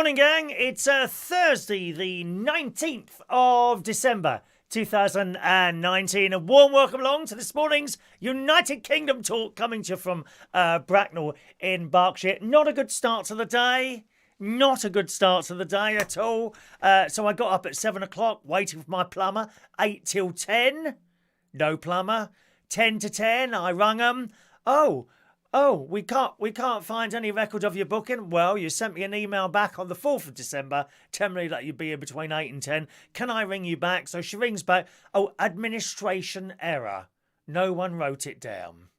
Morning, gang. It's Thursday, the 19th of December, 2019. A warm welcome along to this morning's United Kingdom talk coming to you from Bracknell in Berkshire. Not a good start to the day. Not a good start to the day at all. So I got up at 7 o'clock waiting for my plumber. 8 till 10. No plumber. 10 to 10. I rung them. Oh, we can't find any record of your booking. Well, you sent me an email back on the 4th of December telling me that you'd be here between 8 and 10. Can I ring you back? So she rings back. Oh, administration error. No one wrote it down.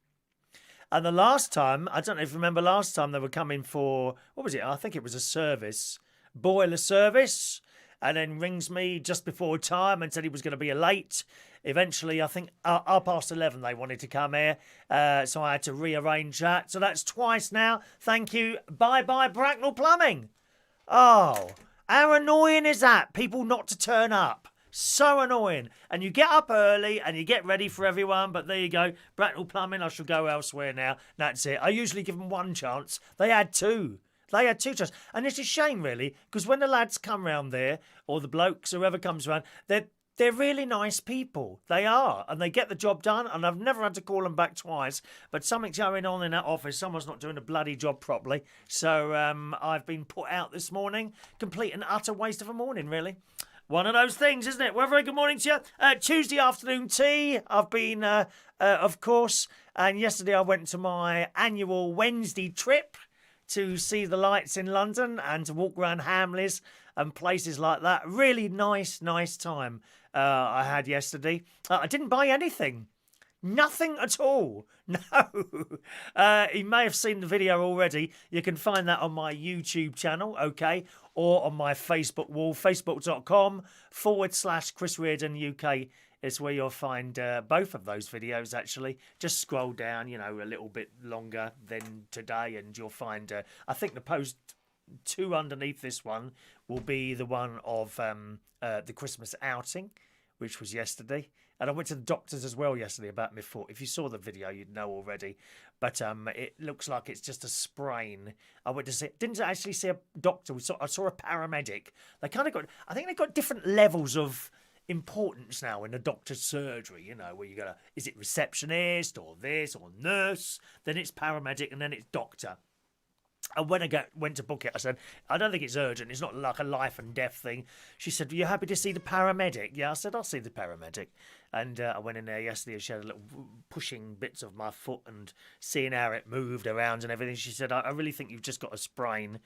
And the last time, I don't know if you remember last time they were coming for, what was it? I think it was a service, boiler service. And then rings me just before time and said he was going to be late. Eventually, I think 11:30 they wanted to come here. So I had to rearrange that. So that's twice now. Thank you. Bye-bye, Bracknell Plumbing. Oh, how annoying is that? People not to turn up. So annoying. And you get up early and you get ready for everyone. But there you go. Bracknell Plumbing, I shall go elsewhere now. That's it. I usually give them one chance. They had two. They had two chances. And it's a shame, really, because when the lads come round there, or the blokes, whoever comes round, they're really nice people. They are. And they get the job done. And I've never had to call them back twice. But something's going on in that office. Someone's not doing a bloody job properly. So I've been put out this morning. Complete and utter waste of a morning, really. One of those things, isn't it? Well, very good morning to you. Tuesday afternoon tea. I've been, of course. And yesterday I went to my annual Wednesday trip to see the lights in London and to walk around Hamleys and places like that. Really nice time I had yesterday. I didn't buy anything. Nothing at all. No. You may have seen the video already. You can find that on my YouTube channel, okay, or on my Facebook wall, facebook.com/Chris Reardon UK. It's where you'll find both of those videos, actually. Just scroll down, a little bit longer than today, and you'll find, I think the post 2 underneath this one will be the one of the Christmas outing, which was yesterday. And I went to the doctors as well yesterday about my foot. If you saw the video, you'd know already. But it looks like it's just a sprain. I went to see, didn't actually see a doctor. I saw a paramedic. They kind of got, I think they've got different levels of importance now in a doctor's surgery, where you gotta, is it receptionist or this or nurse, then it's paramedic, and then it's doctor. And when I went to book it, I said, I don't think it's urgent, it's not like a life and death thing. She said, are you happy to see the paramedic? Yeah, I said, I'll see the paramedic. And I went in there yesterday and she had a little pushing bits of my foot and seeing how it moved around and everything. She said, I really think you've just got a sprain.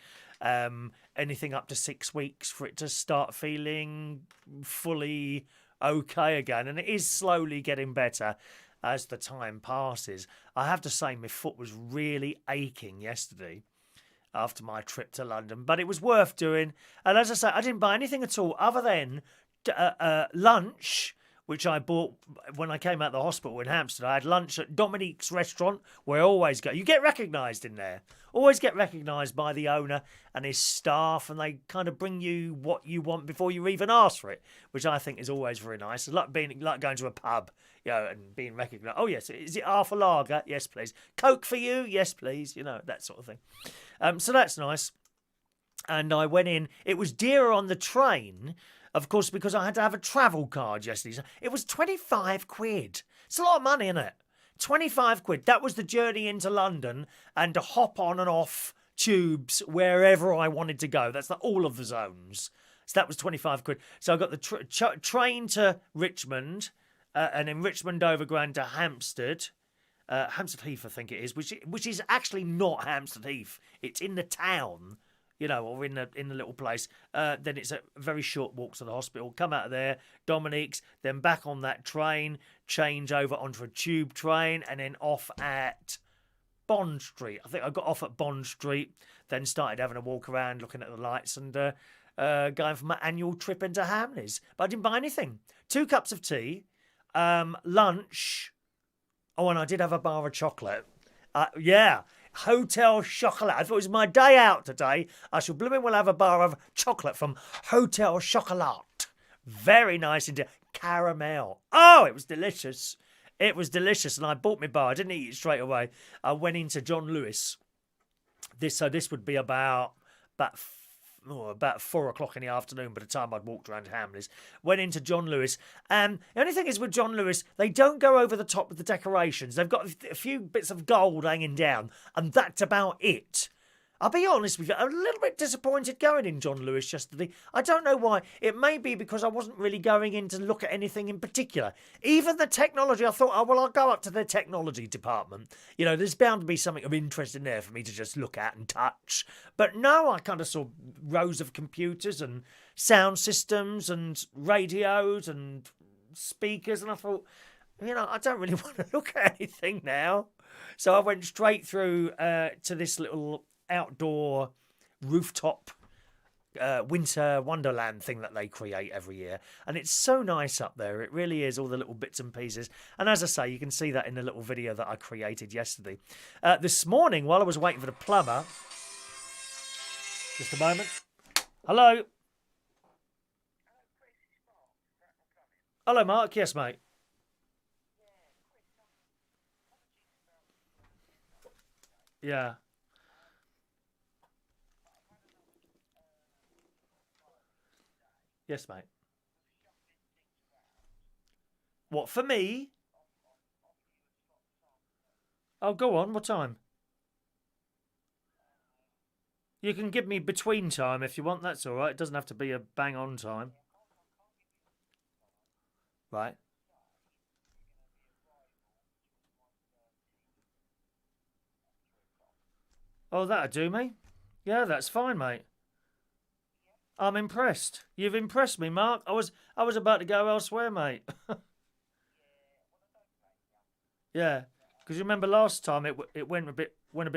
Anything up to 6 weeks for it to start feeling fully okay again. And it is slowly getting better as the time passes. I have to say my foot was really aching yesterday after my trip to London, but it was worth doing. And as I say, I didn't buy anything at all other than lunch, which I bought when I came out of the hospital in Hampstead. I had lunch at Dominique's restaurant, where I always go. You get recognised in there. Always get recognised by the owner and his staff, and they kind of bring you what you want before you even ask for it, which I think is always very nice. It's like going to a pub, and being recognised. Oh, yes, is it half a lager? Yes, please. Coke for you? Yes, please. That sort of thing. So that's nice. And I went in. It was dearer on the train, of course, because I had to have a travel card yesterday. So it was 25 quid. It's a lot of money, isn't it? 25 quid. That was the journey into London and to hop on and off tubes wherever I wanted to go. That's all of the zones. So that was 25 quid. So I got the train to Richmond and then Richmond overground to Hampstead. Hampstead Heath, I think it is, which is actually not Hampstead Heath. It's in the town, or in the little place. Then it's a very short walk to the hospital. Come out of there, Dominique's, then back on that train, change over onto a tube train, and then off at Bond Street. I think I got off at Bond Street, then started having a walk around, looking at the lights, and going for my annual trip into Hamleys. But I didn't buy anything. 2 cups of tea, lunch. Oh, and I did have a bar of chocolate. Yeah. Hotel Chocolat. I thought it was my day out today. I shall blooming well have a bar of chocolate from Hotel Chocolat. Very nice indeed. Caramel. Oh, it was delicious. It was delicious. And I bought my bar. I didn't eat it straight away. I went into John Lewis. This would be about about 4 o'clock in the afternoon by the time I'd walked around Hamleys. Went into John Lewis. And the only thing is with John Lewis, they don't go over the top with the decorations. They've got a few bits of gold hanging down, and that's about it. I'll be honest with you, I'm a little bit disappointed going in John Lewis yesterday. I don't know why. It may be because I wasn't really going in to look at anything in particular. Even the technology, I thought, oh, well, I'll go up to the technology department. You know, there's bound to be something of interest in there for me to just look at and touch. But no, I kind of saw rows of computers and sound systems and radios and speakers, and I thought, you know, I don't really want to look at anything now. So I went straight through to this little outdoor rooftop winter wonderland thing that they create every year, and it's so nice up there. It really is, all the little bits and pieces. And as I say, you can see that in the little video that I created yesterday. This morning, while I was waiting for the plumber, just a moment. Hello. Hello, Mark. Yes, mate. Yeah. Yes, mate. What, for me? Oh, go on. What time? You can give me between time if you want. That's all right. It doesn't have to be a bang on time. Right. Oh, that'll do me. Yeah, that's fine, mate. I'm impressed. You've impressed me, Mark. I was about to go elsewhere, mate. Yeah, because you remember last time it went a bit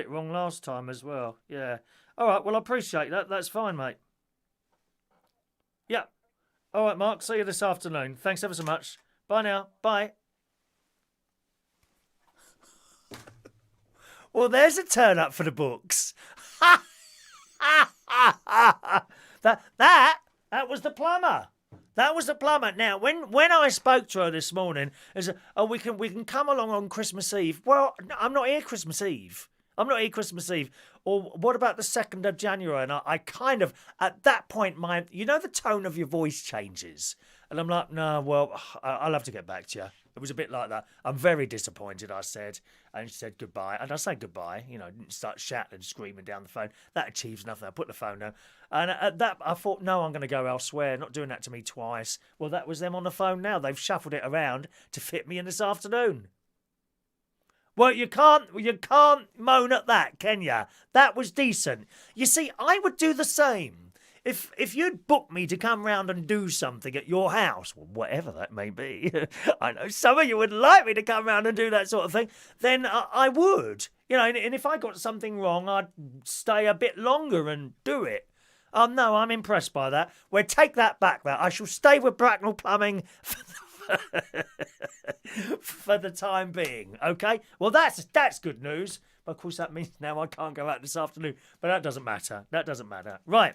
wrong last time as well. Yeah. All right. Well, I appreciate that. That's fine, mate. Yeah. All right, Mark. See you this afternoon. Thanks ever so much. Bye now. Bye. Well, there's a turn up for the books. That was the plumber. That was the plumber. Now, when I spoke to her this morning, I said, "Oh, we can come along on Christmas Eve." Well, no, I'm not here Christmas Eve. I'm not here Christmas Eve. Or what about the 2nd of January? And I kind of, at that point, the tone of your voice changes. And I'm like, no, well, I'll have to get back to you. It was a bit like that. I'm very disappointed, I said. And she said goodbye. And I said goodbye, didn't start shouting and screaming down the phone. That achieves nothing. I put the phone down. And at that, I thought, no, I'm going to go elsewhere. Not doing that to me twice. Well, that was them on the phone now. They've shuffled it around to fit me in this afternoon. Well, you can't moan at that, can you? That was decent. You see, I would do the same. If you'd booked me to come round and do something at your house, well, whatever that may be, I know some of you would like me to come round and do that sort of thing, then I would. And if I got something wrong, I'd stay a bit longer and do it. No, I'm impressed by that. Well, take that back, that. I shall stay with Bracknell Plumbing for the time being, okay? Well, that's good news. But of course, that means now I can't go out this afternoon. But that doesn't matter. Right.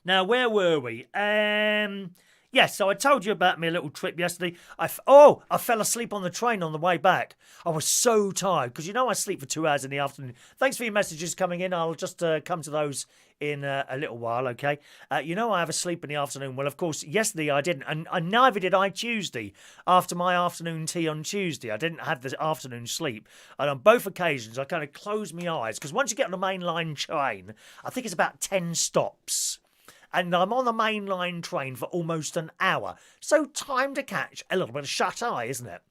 Now, where were we? Yes, so I told you about my little trip yesterday. I fell asleep on the train on the way back. I was so tired because I sleep for 2 hours in the afternoon. Thanks for your messages coming in. I'll just come to those in a little while, okay? I have a sleep in the afternoon. Well, of course, yesterday I didn't, and neither did I Tuesday. After my afternoon tea on Tuesday, I didn't have the afternoon sleep. And on both occasions, I kind of closed my eyes because once you get on the mainline train, I think it's about 10 stops. And I'm on the mainline train for almost an hour. So time to catch a little bit of shut-eye, isn't it?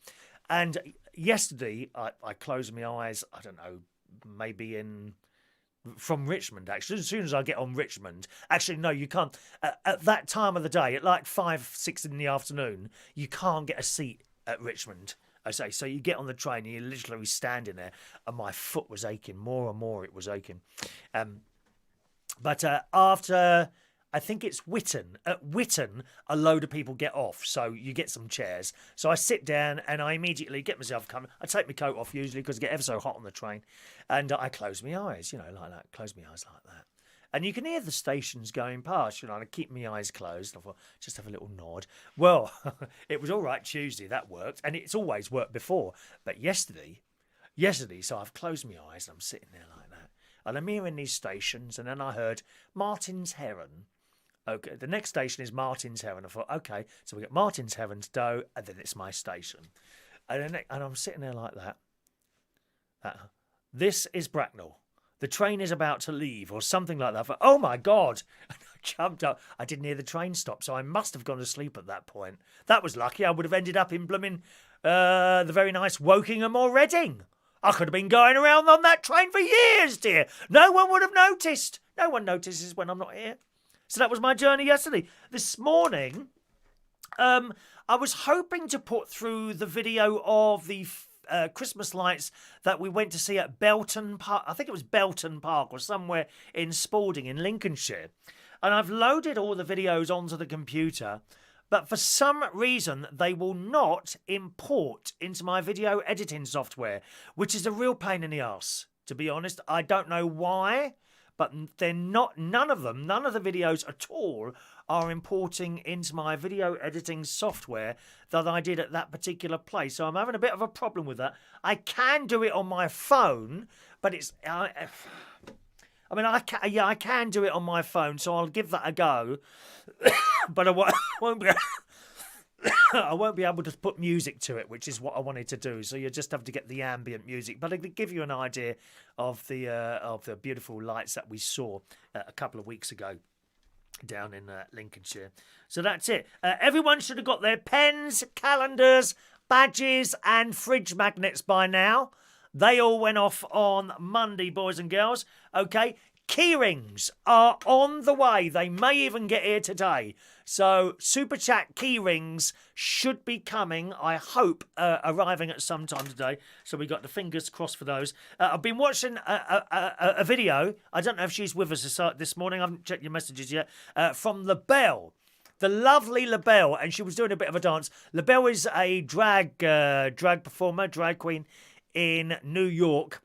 And yesterday, I closed my eyes, I don't know, maybe from Richmond, actually. As soon as I get on Richmond. Actually, no, you can't. At that time of the day, at like 5, 6 in the afternoon, you can't get a seat at Richmond. I say, so you get on the train and you're literally standing there, and my foot was aching. More and more it was aching. But after... I think it's Whitton. At Whitton, a load of people get off, so you get some chairs. So I sit down and I immediately get myself coming. I take my coat off usually because I get ever so hot on the train. And I close my eyes, like that. Close my eyes like that. And you can hear the stations going past, and I keep my eyes closed. I thought, just have a little nod. Well, it was all right Tuesday. That worked. And it's always worked before. But yesterday, so I've closed my eyes and I'm sitting there like that. And I'm hearing these stations, and then I heard Martin's Heron. Okay, the next station is Martin's Heron. I thought, okay, so we get Martin's Heron's Doe, and then it's my station. And I'm sitting there like that. This is Bracknell. The train is about to leave, or something like that. I thought, oh my God. And I jumped up. I didn't hear the train stop, so I must have gone to sleep at that point. That was lucky. I would have ended up in blooming the very nice Wokingham or Reading. I could have been going around on that train for years, dear. No one would have noticed. No one notices when I'm not here. So that was my journey yesterday. This morning, I was hoping to put through the video of the Christmas lights that we went to see at Belton Park. I think it was Belton Park or somewhere in Spalding in Lincolnshire. And I've loaded all the videos onto the computer, but for some reason they will not import into my video editing software, which is a real pain in the arse, to be honest. I don't know why, but they're not. None of the videos at all are importing into my video editing software that I did at that particular place. So I'm having a bit of a problem with that. I can do it on my phone, but it's... I can do it on my phone, so I'll give that a go. But I won't be... I won't be able to put music to it, which is what I wanted to do. So you just have to get the ambient music. But it'll give you an idea of the beautiful lights that we saw a couple of weeks ago down in Lincolnshire. So that's it. Everyone should have got their pens, calendars, badges and fridge magnets by now. They all went off on Monday, boys and girls. Okay, key rings are on the way. They may even get here today. So Super Chat key rings should be coming, I hope, arriving at some time today. So we got the fingers crossed for those. I've been watching a video. I don't know if she's with us this morning. I haven't checked your messages yet. From Labelle. The lovely Labelle. And she was doing a bit of a dance. Labelle is a drag performer, drag queen in New York,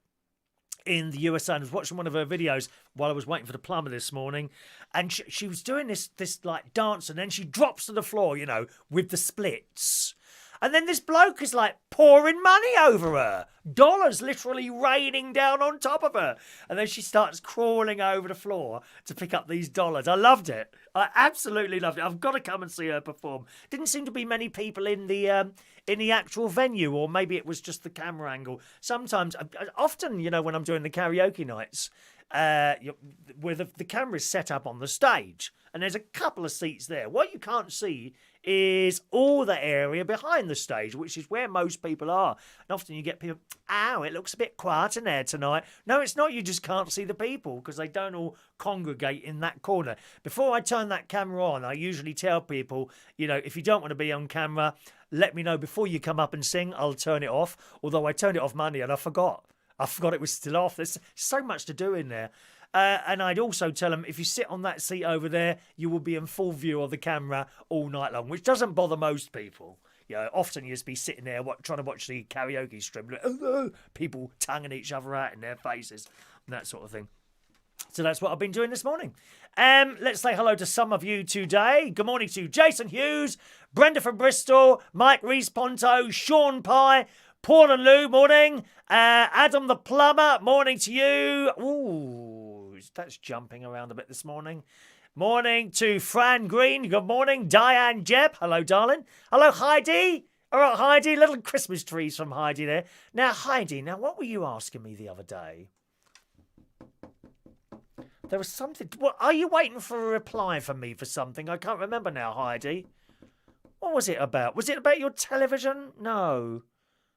in the USA. I was watching one of her videos while I was waiting for the plumber this morning, and she was doing this like dance, and then she drops to the floor, you know, with the splits. And then this bloke is like pouring money over her. Dollars literally raining down on top of her. And then she starts crawling over the floor to pick up these dollars. I loved it. I absolutely loved it. I've got to come and see her perform. Didn't seem to be many people in the actual venue, or maybe it was just the camera angle. Sometimes, often, you know, when I'm doing the karaoke nights, where the camera's set up on the stage, and there's a couple of seats there. What you can't see is all the area behind the stage, which is where most people are. And often you get people, ow, it looks a bit quiet in there tonight. No, it's not. You just can't see the people because they don't all congregate in that corner. Before I turn that camera on, I usually tell people, you know, if you don't want to be on camera, let me know before you come up and sing. I'll turn it off. Although I turned it off Monday and I forgot. It was still off. There's so much to do in there. And I'd also tell them, if you sit on that seat over there, you will be in full view of the camera all night long, which doesn't bother most people. You know, often you just be sitting there trying to watch the karaoke stream, people tonguing each other out in their faces and that sort of thing. So that's what I've been doing this morning. Let's say hello to some of you today. Good morning to Jason Hughes, Brenda from Bristol, Mike Rees-Ponto, Sean Pye, Paul and Lou, morning. Adam the plumber, morning to you. Ooh, that's jumping around a bit this morning. Morning to Fran Green. Good morning. Diane Jebb. Hello, darling. Hello, Heidi. All right, Heidi. Little Christmas trees from Heidi there. Now, Heidi, what were you asking me the other day? There was something. What, are you waiting for a reply from me for something? I can't remember now, Heidi. What was it about? Was it about your television? No.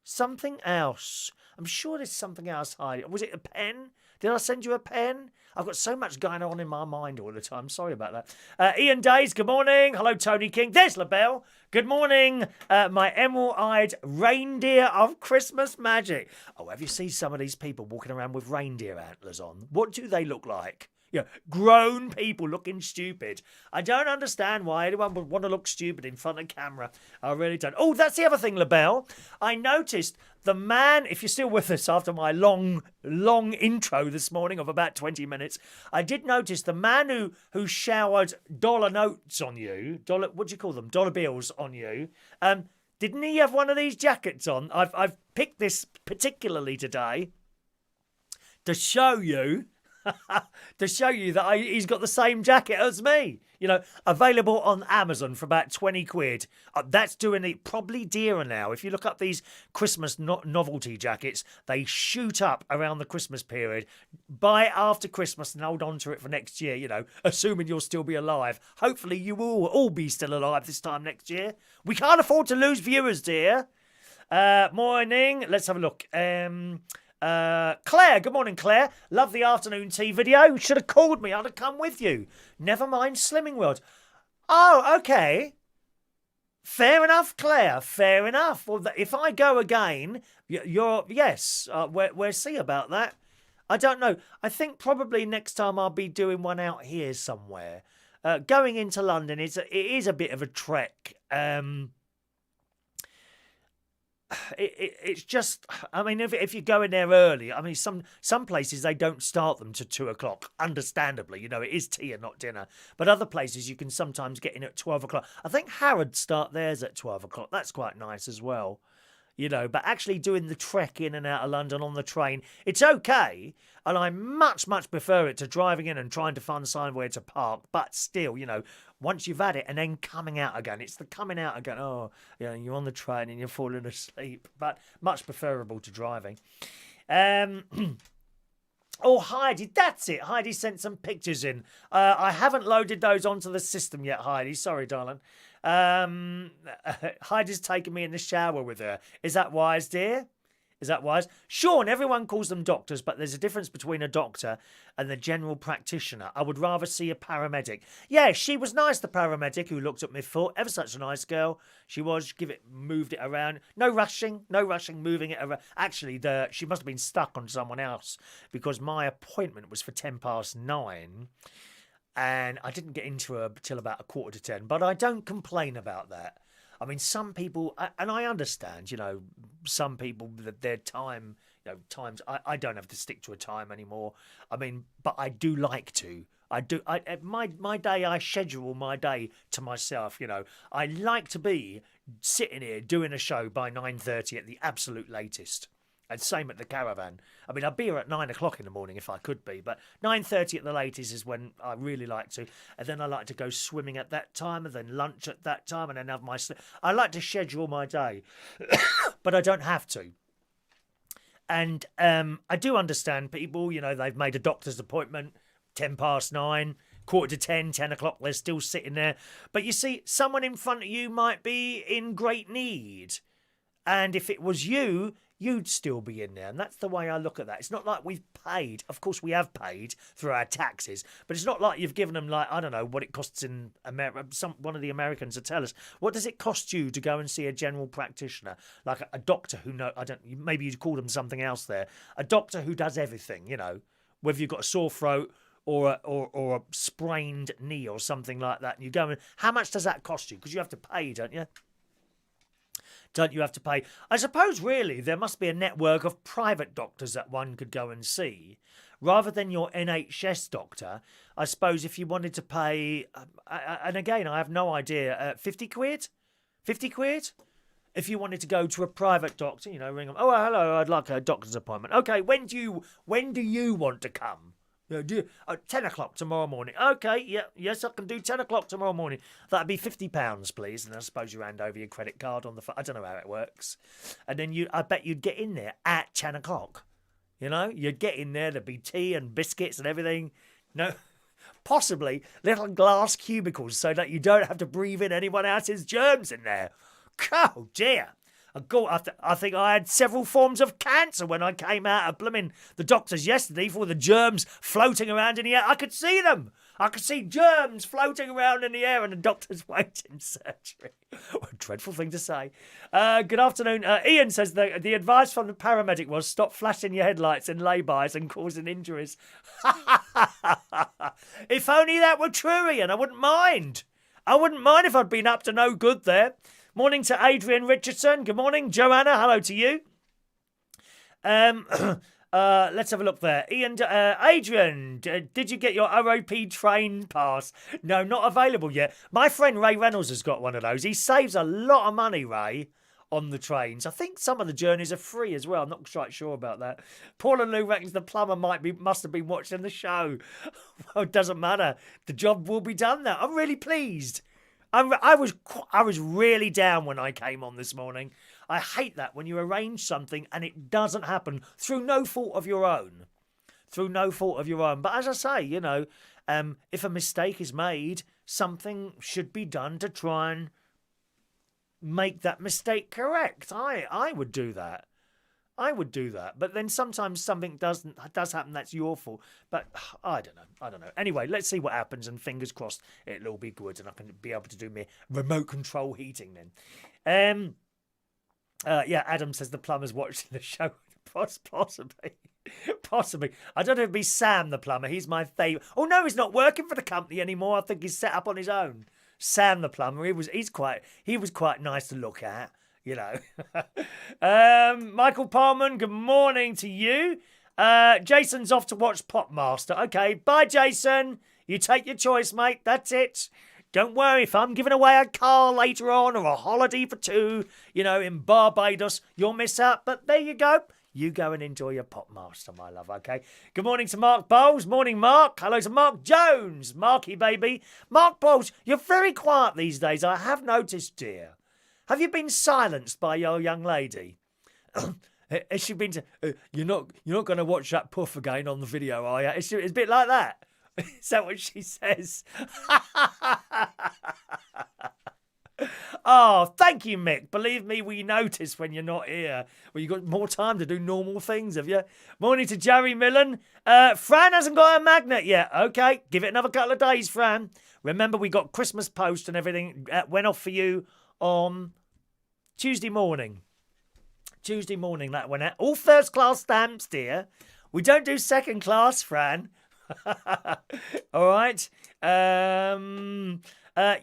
Something else. I'm sure there's something else, Heidi. Was it a pen? Did I send you a pen? I've got so much going on in my mind all the time. Sorry about that. Ian Days, good morning. Hello, Tony King. There's Labelle. Good morning, my emerald-eyed reindeer of Christmas magic. Oh, have you seen some of these people walking around with reindeer antlers on? What do they look like? Yeah, grown people looking stupid. I don't understand why anyone would want to look stupid in front of camera. I really don't. Oh, that's the other thing, Labelle. I noticed the man, if you're still with us after my long intro this morning of about 20 minutes, I did notice the man who showered dollar notes on you, what do you call them? Dollar bills on you. Didn't he have one of these jackets on? I've picked this particularly today to show you To show you that he's got the same jacket as me. You know, available on Amazon for about 20 quid. That's doing it probably dearer now. If you look up these Christmas novelty jackets, they shoot up around the Christmas period. Buy it after Christmas and hold on to it for next year, you know, assuming you'll still be alive. Hopefully you will all be still alive this time next year. We can't afford to lose viewers, dear. Morning. Let's have a look. Claire, good morning, Claire. Love the afternoon tea video. Should have called me. I'd have come with you. Never mind Slimming World. Oh, okay. Fair enough, Claire. Fair enough. Well, if I go again, yes. We'll see about that. I don't know. I think probably next time I'll be doing one out here somewhere. Going into London, it is a bit of a trek. It's just, I mean, if you go in there early, I mean, some places they don't start them to 2 o'clock. Understandably, you know, it is tea and not dinner. But other places you can sometimes get in at 12 o'clock. I think Harrods start theirs at 12 o'clock. That's quite nice as well. You know, but actually doing the trek in and out of London on the train, it's okay. And I much prefer it to driving in and trying to find somewhere to park. But still, you know, once you've had it and then coming out again, it's the coming out again. Oh, you know, you're on the train and you're falling asleep. But much preferable to driving. Oh, Heidi, that's it. Heidi sent some pictures in. I haven't loaded those onto the system yet, Heidi. Sorry, darling. Heidi's taken me in the shower with her. Is that wise, dear? Is that wise? Sean, everyone calls them doctors, but there's a difference between a doctor and the general practitioner. I would rather see a paramedic. Yeah, she was nice, the paramedic who looked at me for. Ever such a nice girl. She was. Moved it around. No rushing, moving it around. Actually, she must have been stuck on someone else because my appointment was for 9:10. And I didn't get into her till about 9:45, but I don't complain about that. I mean, some people, and I understand, you know, some people, their time, you know, times, I don't have to stick to a time anymore. I mean, but I do like to. My day, I schedule my day to myself, you know. I like to be sitting here doing a show by 9:30 at the absolute latest. And same at the caravan. I mean, I'd be here at 9 o'clock in the morning if I could be, but 9:30 at the latest is when I really like to. And then I like to go swimming at that time, and then lunch at that time, and then have my sleep. I like to schedule my day, but I don't have to. And I do understand people, you know, they've made a doctor's appointment, 9:10, 9:45, 10 o'clock, they're still sitting there. But you see, someone in front of you might be in great need. And if it was you, you'd still be in there. And that's the way I look at that. It's not like we've paid. Of course, we have paid through our taxes. But it's not like you've given them, like, I don't know, what it costs in America. One of the Americans to tell us. What does it cost you to go and see a general practitioner? Like a doctor who maybe you'd call them something else there. A doctor who does everything, you know. Whether you've got a sore throat or a sprained knee or something like that. And you go and, how much does that cost you? Because you have to pay, don't you? Don't you have to pay? I suppose, really, there must be a network of private doctors that one could go and see. Rather than your NHS doctor, I suppose if you wanted to pay, and again, I have no idea, 50 quid? 50 quid? If you wanted to go to a private doctor, you know, ring them, oh, hello, I'd like a doctor's appointment. Okay, when do you want to come? 10 o'clock tomorrow morning. Okay, yes, I can do 10 o'clock tomorrow morning. That'd be £50, please. And I suppose you hand over your credit card on the phone. I don't know how it works. And then I bet you'd get in there at 10 o'clock. You know, you'd get in there, there'd be tea and biscuits and everything. No, possibly little glass cubicles so that you don't have to breathe in anyone else's germs in there. Oh, dear. I think I had several forms of cancer when I came out of the doctors yesterday for the germs floating around in the air. I could see them. I could see germs floating around in the air and the doctor's waiting surgery. What a dreadful thing to say. Good afternoon. Ian says the advice from the paramedic was stop flashing your headlights in lay-bys and causing injuries. If only that were true, Ian, I wouldn't mind. I wouldn't mind if I'd been up to no good there. Morning to Adrian Richardson. Good morning, Joanna. Hello to you. Let's have a look there. Ian, Adrian, did you get your OOP train pass? No, not available yet. My friend Ray Reynolds has got one of those. He saves a lot of money, Ray, on the trains. I think some of the journeys are free as well. I'm not quite sure about that. Paul and Lou reckons the plumber must have been watching the show. Well, it doesn't matter. The job will be done now. I'm really pleased. I was really down when I came on this morning. I hate that when you arrange something and it doesn't happen through no fault of your own. Through no fault of your own. But as I say, you know, if a mistake is made, something should be done to try and make that mistake correct. I would do that. I would do that. But then sometimes something does happen that's your fault. But I don't know. Anyway, let's see what happens, and fingers crossed it'll all be good and I can be able to do my remote control heating then. Yeah, Adam says the plumber's watching the show. Possibly. I don't know if it'd be Sam the plumber. He's my favourite. Oh no, he's not working for the company anymore. I think he's set up on his own. Sam the plumber. He was quite nice to look at, you know. Michael Parman, good morning to you. Jason's off to watch Popmaster. Okay, bye Jason. You take your choice, mate. That's it. Don't worry, if I'm giving away a car later on or a holiday for two, you know, in Barbados, you'll miss out. But there you go. You go and enjoy your Popmaster, my love, okay? Good morning to Mark Bowles. Morning, Mark. Hello to Mark Jones. Marky, baby. Mark Bowles, you're very quiet these days, I have noticed, dear. Have you been silenced by your young lady? Has she been... you're not going to watch that puff again on the video, are you? It's a bit like that. Is that what she says? Oh, thank you, Mick. Believe me, we notice when you're not here. Well, you've got more time to do normal things, have you? Morning to Jerry Millen. Fran hasn't got her magnet yet. Okay, give it another couple of days, Fran. Remember, we got Christmas post and everything went off for you on Tuesday morning. Tuesday morning, that went out. All first class stamps, dear. We don't do second class, Fran. All right.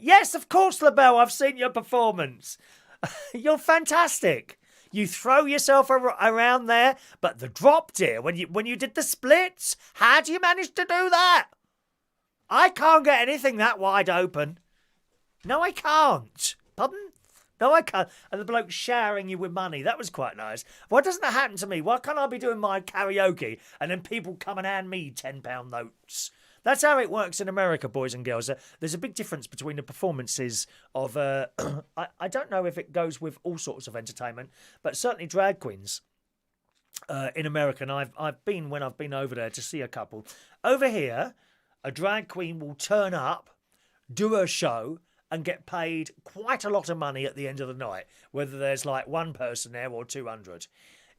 Yes, of course, Labelle. I've seen your performance. You're fantastic. You throw yourself around there, but the drop, dear, when you did the splits, how do you manage to do that? I can't get anything that wide open. No, I can't. Pardon? No, I can't. And the bloke showering you with money. That was quite nice. Why doesn't that happen to me? Why can't I be doing my karaoke and then people come and hand me £10 notes? That's how it works in America, boys and girls. There's a big difference between the performances of... I don't know if it goes with all sorts of entertainment, but certainly drag queens in America. And I've been, when I've been over there, to see a couple. Over here, a drag queen will turn up, do her show, and get paid quite a lot of money at the end of the night, whether there's like one person there or 200.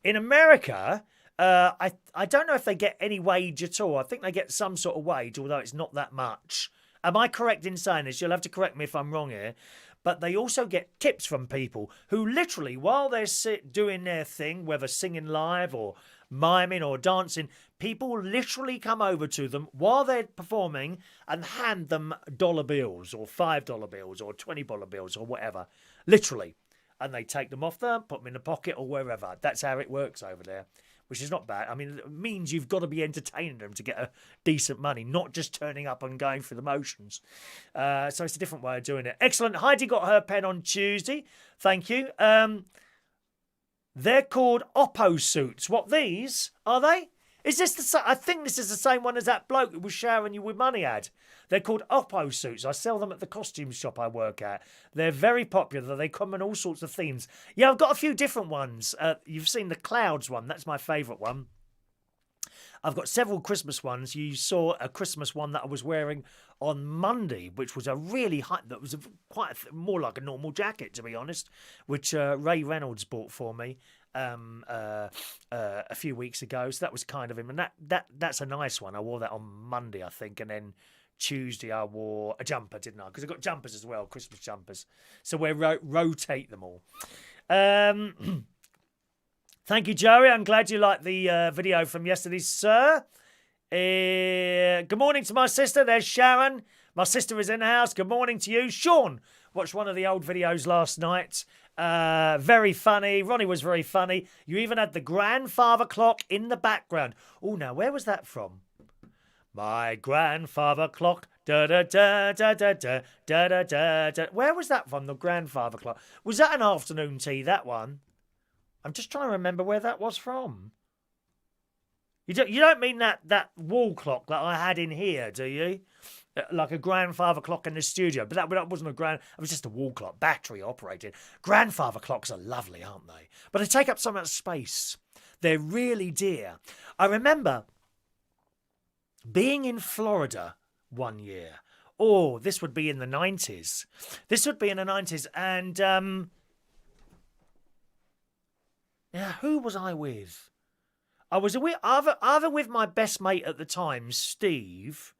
In America, I don't know if they get any wage at all. I think they get some sort of wage, although it's not that much. Am I correct in saying this? You'll have to correct me if I'm wrong here. But they also get tips from people who literally, while they're doing their thing, whether singing live or miming or dancing, people literally come over to them while they're performing and hand them dollar bills or $5 bills or $20 bills or whatever. Literally. And they take them off them, put them in the pocket or wherever. That's how it works over there, which is not bad. I mean, it means you've got to be entertaining them to get a decent money, not just turning up and going through the motions. So it's a different way of doing it. Excellent. Heidi got her pen on Tuesday. Thank you. They're called Oppo suits. What, these? Are they? Is this I think this is the same one as that bloke who was showering you with money ad. They're called Oppo suits. I sell them at the costume shop I work at. They're very popular. They come in all sorts of themes. Yeah, I've got a few different ones. You've seen the clouds one. That's my favourite one. I've got several Christmas ones. You saw a Christmas one that I was wearing on Monday, which was a really high, that was more like a normal jacket, to be honest, which Ray Reynolds bought for me a few weeks ago. So that was kind of him. And that's a nice one. I wore that on Monday, I think. And then Tuesday I wore a jumper, didn't I? Because I've got jumpers as well, Christmas jumpers. So we rotate them all. Thank you, Joey. I'm glad you liked the video from yesterday, sir. Good morning to my sister. There's Sharon. My sister is in the house. Good morning to you. Sean watched one of the old videos last night. Very funny. Ronnie was very funny. You even had the grandfather clock in the background. Oh, now, where was that from? My grandfather clock Da da da da da da da da da da. Where was that from? The grandfather clock. Was that an afternoon tea? That one. I'm just trying to remember where that was from. You don't mean that wall clock that I had in here, do you? Like a grandfather clock in the studio, but that wasn't it was just a wall clock, battery operated. Grandfather clocks are lovely, aren't they? But they take up so much space. They're really dear. I remember being in Florida one year. Oh, this would be in the 90s. And yeah, who was I with? I was either with my best mate at the time, Steve,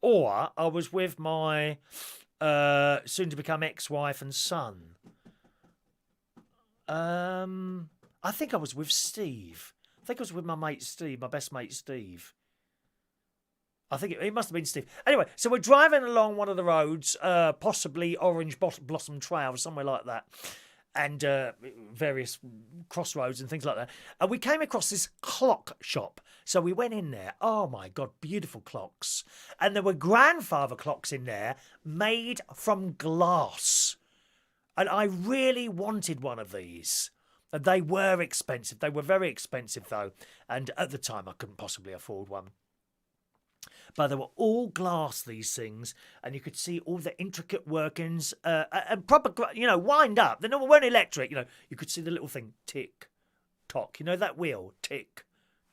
or I was with my soon-to-become ex-wife and son. I think I was with Steve. I think I was with my mate Steve, my best mate Steve. I think it must have been Steve. Anyway, so we're driving along one of the roads, possibly Orange Blossom Trail, somewhere like that, and various crossroads and things like that. And we came across this clock shop. So we went in there. Oh, my God, beautiful clocks. And there were grandfather clocks in there made from glass. And I really wanted one of these. And they were expensive. They were very expensive, though. And at the time, I couldn't possibly afford one. But they were all glass, these things, and you could see all the intricate workings and proper, wind up. They weren't electric, You could see the little thing, tick, tock. You know that wheel, tick,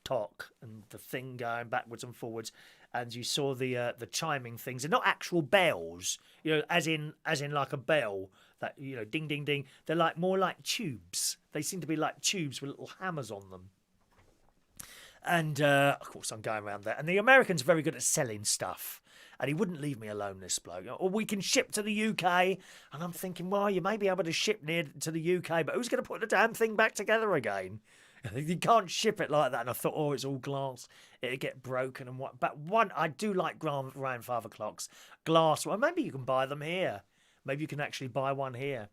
tock, and the thing going backwards and forwards. And you saw the chiming things. They're not actual bells, as in like a bell that ding, ding, ding. They're more like tubes. They seem to be like tubes with little hammers on them. And, of course, I'm going around there. And the Americans are very good at selling stuff. And he wouldn't leave me alone, this bloke. Or we can ship to the UK. And I'm thinking, well, you may be able to ship near to the UK, but who's going to put the damn thing back together again? You can't ship it like that. And I thought, oh, it's all glass. It'll get broken and what. But I do like grandfather clocks. Glass. Well, maybe you can buy them here. Maybe you can actually buy one here.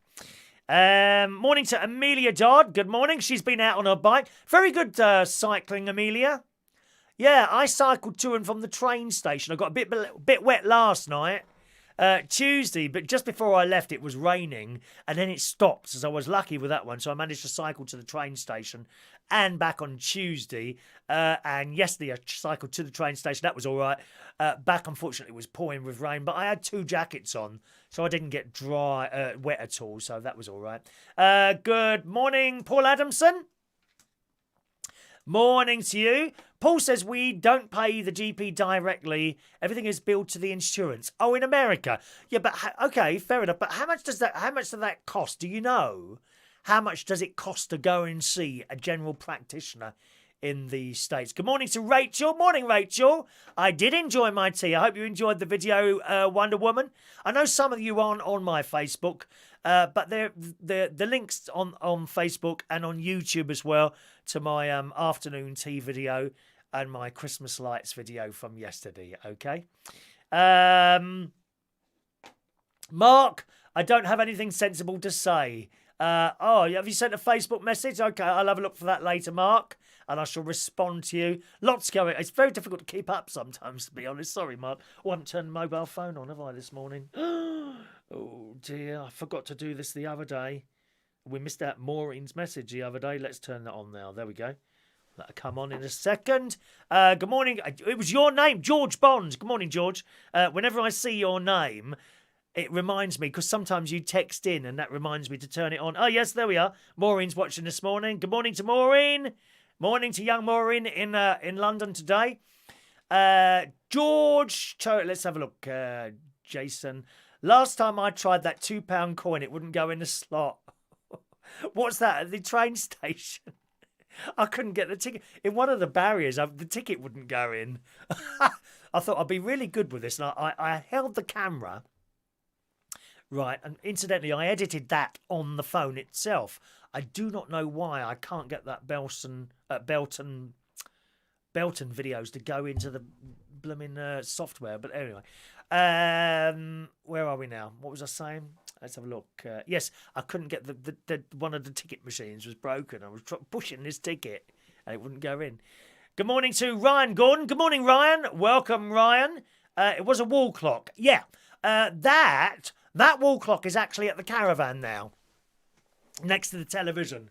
Morning to Amelia Dodd. Good morning. She's been out on her bike. Very good cycling, Amelia. Yeah, I cycled to and from the train station. I got a bit wet last night, Tuesday, but just before I left it was raining and then it stopped, so I was lucky with that one. So I managed to cycle to the train station and back on Tuesday. And yesterday I cycled to the train station. That was all right. Back, unfortunately, it was pouring with rain, but I had 2 jackets on, so I didn't get wet at all, so that was all right. Good morning, Paul Adamson. Morning to you. Paul says we don't pay the GP directly. Everything is billed to the insurance. Oh, in America. Yeah, but okay, fair enough. But how much does that cost? Do you know? How much does it cost to go and see a general practitioner in the States? Good morning to Rachel. Morning, Rachel. I did enjoy my tea. I hope you enjoyed the video, Wonder Woman. I know some of you aren't on my Facebook, but the links on Facebook and on YouTube as well to my afternoon tea video and my Christmas lights video from yesterday, okay? Mark, I don't have anything sensible to say. Oh, have you sent a Facebook message? Okay, I'll have a look for that later, Mark, and I shall respond to you. Lots going. It's very difficult to keep up sometimes, to be honest. Sorry, Mark. Oh, I haven't turned the mobile phone on, have I, this morning? Oh, dear. I forgot to do this the other day. We missed out Maureen's message the other day. Let's turn that on now. There we go. That'll come on in a second. Good morning. It was your name, George Bonds. Good morning, George. Whenever I see your name, it reminds me, because sometimes you text in and that reminds me to turn it on. Oh, yes, there we are. Maureen's watching this morning. Good morning to Maureen. Morning to young Maureen in London today. George, let's have a look. Jason. Last time I tried that £2 coin, it wouldn't go in the slot. What's that? At the train station? I couldn't get the ticket. In one of the barriers, the ticket wouldn't go in. I thought I'd be really good with this. And I held the camera. Right, and incidentally, I edited that on the phone itself. I do not know why I can't get that Belton videos to go into the blooming software. But anyway, where are we now? What was I saying? Let's have a look. Yes, I couldn't get the one of the ticket machines was broken. I was pushing this ticket and it wouldn't go in. Good morning to Ryan Gordon. Good morning, Ryan. Welcome, Ryan. It was a wall clock. Yeah. That wall clock is actually at the caravan now, next to the television.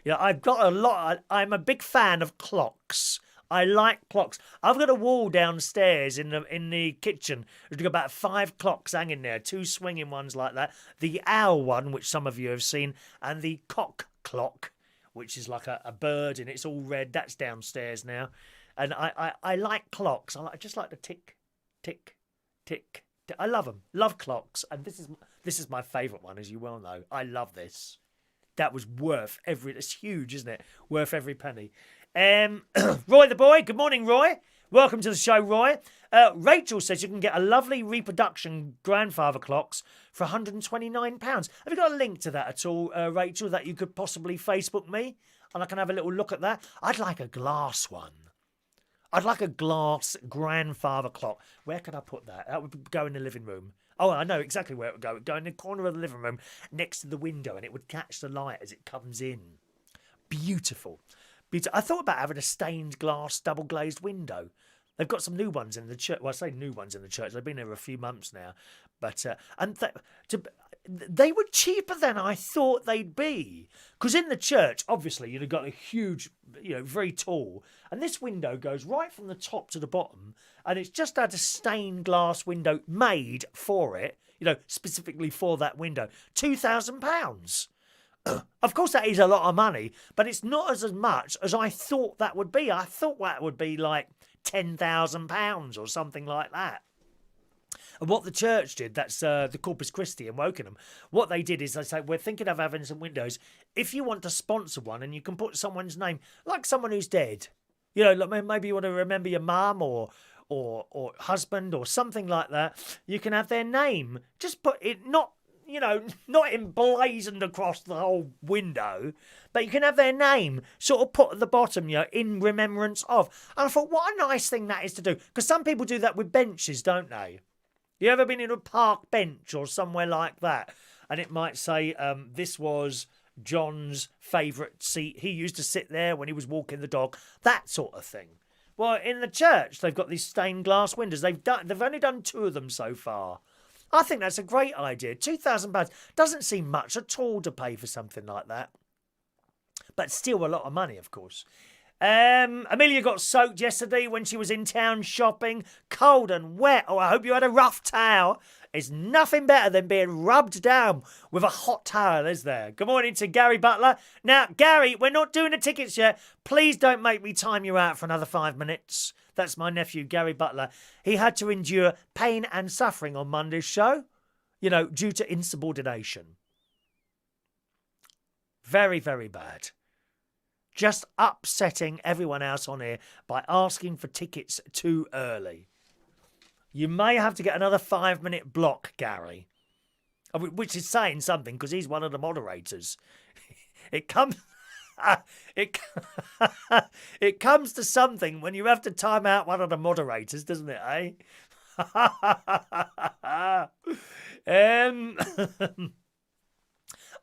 Yeah, I've got a lot. I'm a big fan of clocks. I like clocks. I've got a wall downstairs in the kitchen. There's got about 5 clocks hanging there, 2 swinging ones like that. The owl one, which some of you have seen, and the cock clock, which is like a bird and it's all red. That's downstairs now. And I like clocks. I just like the tick, tick, tick. I love them. Love clocks. And this is my favourite one, as you well know. I love this. That was worth every... It's huge, isn't it? Worth every penny. Roy the boy. Good morning, Roy. Welcome to the show, Roy. Rachel says you can get a lovely reproduction grandfather clocks for £129. Have you got a link to that at all, Rachel, that you could possibly Facebook me? And I can have a little look at that. I'd like a glass one. I'd like a glass grandfather clock. Where could I put that? That would go in the living room. Oh, I know exactly where it would go. It would go in the corner of the living room next to the window, and it would catch the light as it comes in. Beautiful. I thought about having a stained glass double glazed window. They've got some new ones in the church. Well, I say new ones in the church. They've been there a few months now. But they were cheaper than I thought they'd be. Because in the church, obviously, you've got a huge, very tall. And this window goes right from the top to the bottom. And it's just had a stained glass window made for it, specifically for that window. £2,000. Of course, that is a lot of money, but it's not as much as I thought that would be. I thought that would be like £10,000 or something like that. And what the church did, that's the Corpus Christi in Wokingham, what they did is they say, we're thinking of having some windows. If you want to sponsor one and you can put someone's name, like someone who's dead, like maybe you want to remember your mum or husband or something like that, you can have their name. Just put it, not emblazoned across the whole window, but you can have their name sort of put at the bottom, in remembrance of. And I thought, what a nice thing that is to do. Because some people do that with benches, don't they? You ever been in a park bench or somewhere like that? And it might say, this was John's favourite seat. He used to sit there when he was walking the dog. That sort of thing. Well, in the church, they've got these stained glass windows. They've only done 2 of them so far. I think that's a great idea. £2,000 doesn't seem much at all to pay for something like that. But still a lot of money, of course. Amelia got soaked yesterday when she was in town shopping. Cold and wet. Oh, I hope you had a rough towel. It's nothing better than being rubbed down with a hot towel, is there? Good morning to Gary Butler. Now, Gary, we're not doing the tickets yet. Please don't make me time you out for another 5 minutes. That's my nephew, Gary Butler. He had to endure pain and suffering on Monday's show, due to insubordination. Very, very bad. Just upsetting everyone else on here by asking for tickets too early. You may have to get another 5-minute block, Gary. Which is saying something, because he's one of the moderators. It comes to something when you have to time out one of the moderators, doesn't it, eh?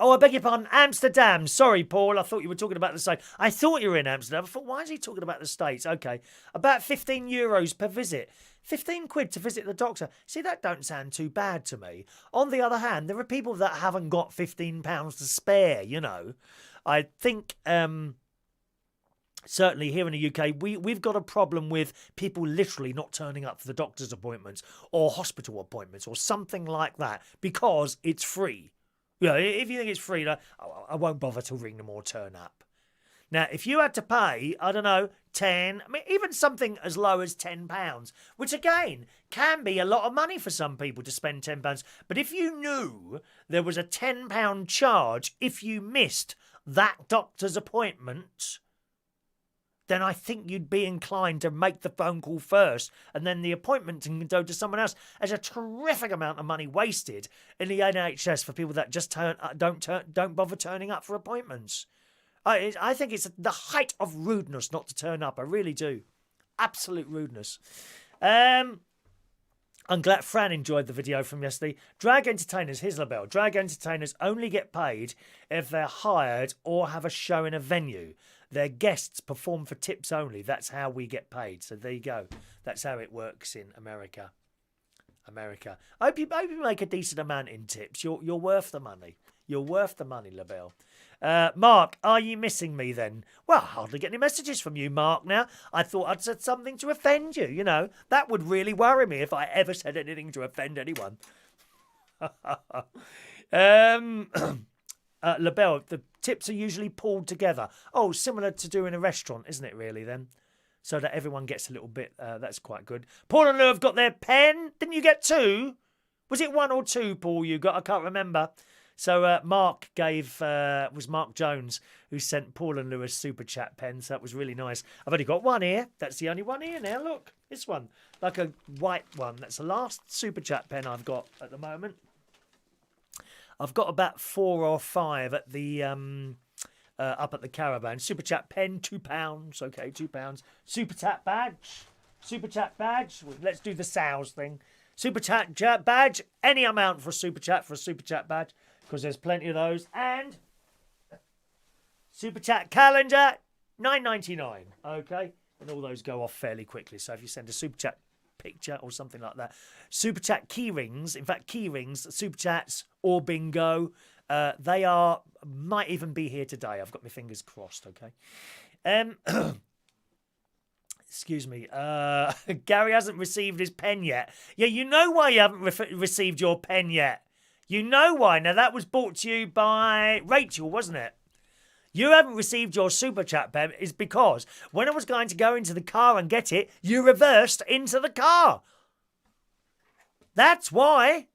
Oh, I beg your pardon, Amsterdam. Sorry, Paul, I thought you were talking about the States. I thought you were in Amsterdam. I thought, why is he talking about the States? Okay, about €15 per visit. 15 quid to visit the doctor. See, that don't sound too bad to me. On the other hand, there are people that haven't got £15 to spare, I think certainly here in the UK, we've got a problem with people literally not turning up for the doctor's appointments or hospital appointments or something like that because it's free. If you think it's free, I won't bother to ring them or turn up. Now, if you had to pay, I don't know, 10, even something as low as £10, which again can be a lot of money for some people to spend £10. But if you knew there was a £10 charge if you missed that doctor's appointment, then I think you'd be inclined to make the phone call first and then the appointment can go to someone else. There's a terrific amount of money wasted in the NHS for people that just don't bother turning up for appointments. I think it's the height of rudeness not to turn up. I really do. Absolute rudeness. I'm glad Fran enjoyed the video from yesterday. Drag entertainers, here's Labelle. Drag entertainers only get paid if they're hired or have a show in a venue. Their guests perform for tips only. That's how we get paid. So there you go. That's how it works in America. America. I hope you make a decent amount in tips. You're worth the money. You're worth the money, Labelle. Mark, are you missing me then? Well, I hardly get any messages from you, Mark, now. I thought I'd said something to offend you, you know. That would really worry me if I ever said anything to offend anyone. Labelle, the tips are usually pulled together. Oh, similar to doing a restaurant, isn't it, really, then? So that everyone gets a little bit. That's quite good. Paul and Lou have got their pen. Didn't you get 2? Was it 1 or 2, Paul, you got? I can't remember. So Mark was Mark Jones who sent Paul and Lou a super chat pen. So that was really nice. I've only got one here. That's the only one here now. Look, this one. Like a white one. That's the last super chat pen I've got at the moment. I've got about 4 or 5 at the up at the caravan. Super chat pen, £2. Okay, £2. Super chat badge. Super chat badge. Let's do the sales thing. Super chat badge. Any amount for a super chat badge. Because there's plenty of those. And super chat calendar, $9.99. Okay? And all those go off fairly quickly. So if you send a super chat picture or something like that. Super chat key rings. In fact, key rings, super chats or bingo. They might even be here today. I've got my fingers crossed, okay? Excuse me. Gary hasn't received his pen yet. Yeah, you know why you haven't received your pen yet. You know why. Now, that was brought to you by Rachel, wasn't it? You haven't received your super chat pen is because when I was going to go into the car and get it, you reversed into the car. That's why.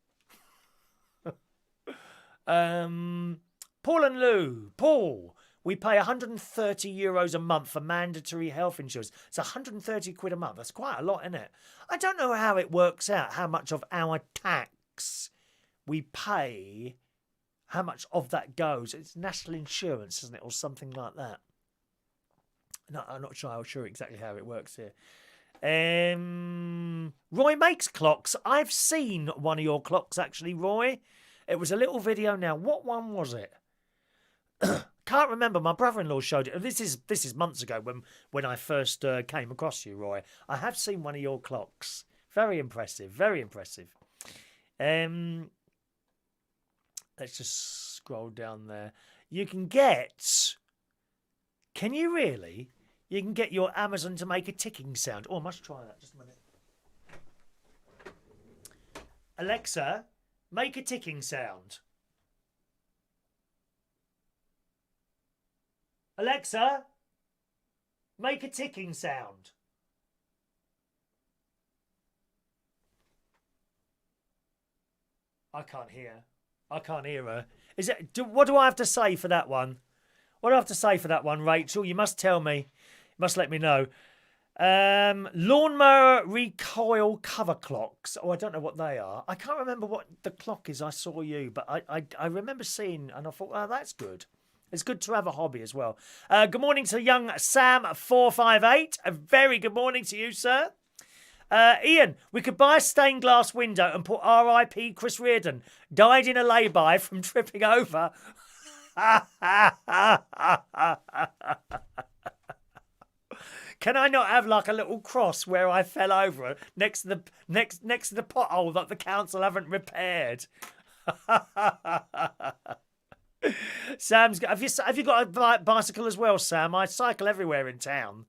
Paul and Lou. Paul, we pay €130 a month for mandatory health insurance. It's 130 quid a month. That's quite a lot, isn't it? I don't know how it works out, how much of our tax we pay, how much of that goes. It's national insurance, isn't it, or something like that. No, I'm not sure exactly how it works here. Roy makes clocks. I've seen one of your clocks, actually, Roy. It was a little video now. What one was it? Can't remember. My brother-in-law showed it. This is months ago when I first came across you, Roy. I have seen one of your clocks. Very impressive. Very impressive. Let's just scroll down there. You can get... Can you really? You can get your Amazon to make a ticking sound. Oh, I must try that. Just a minute. Alexa, make a ticking sound. Alexa, make a ticking sound. I can't hear. I can't hear her. What do I have to say for that one? What do I have to say for that one, Rachel? You must tell me. You must let me know. Lawnmower recoil cover clocks. Oh, I don't know what they are. I can't remember what the clock is I saw you, but I remember seeing and I thought, oh, that's good. It's good to have a hobby as well. Good morning to young Sam458. A very good morning to you, sir. Ian, we could buy a stained glass window and put R.I.P. Chris Reardon. Died in a lay-by from tripping over. Can I not have like a little cross where I fell over next to the pothole that the council haven't repaired? Sam's have you got a bicycle as well, Sam? I cycle everywhere in town.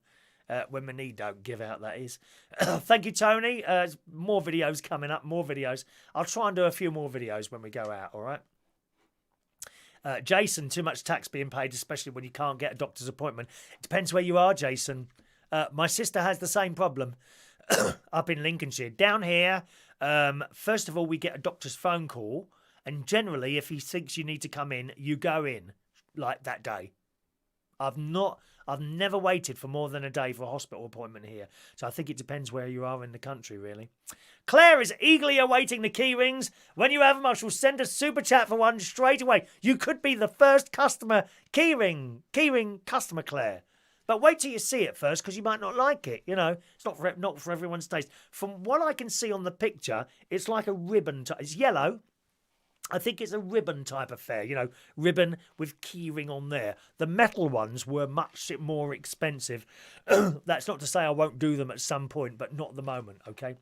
When my knee don't give out, that is. Thank you, Tony. More videos coming up, more videos. I'll try and do a few more videos when we go out, all right? Jason, too much tax being paid, especially when you can't get a doctor's appointment. It depends where you are, Jason. My sister has the same problem up in Lincolnshire. Down here, first of all, we get a doctor's phone call, and generally, if he thinks you need to come in, you go in, like that day. I've never waited for more than a day for a hospital appointment here. So I think it depends where you are in the country, really. Claire is eagerly awaiting the key rings. When you have them, I shall send a super chat for one straight away. You could be the first customer key ring customer, Claire. But wait till you see it first, because you might not like it. You know, it's not for everyone's taste. From what I can see on the picture, it's like a ribbon. It's yellow. I think it's a ribbon type affair, you know, ribbon with keyring on there. The metal ones were much more expensive. That's not to say I won't do them at some point, but not at the moment, okay?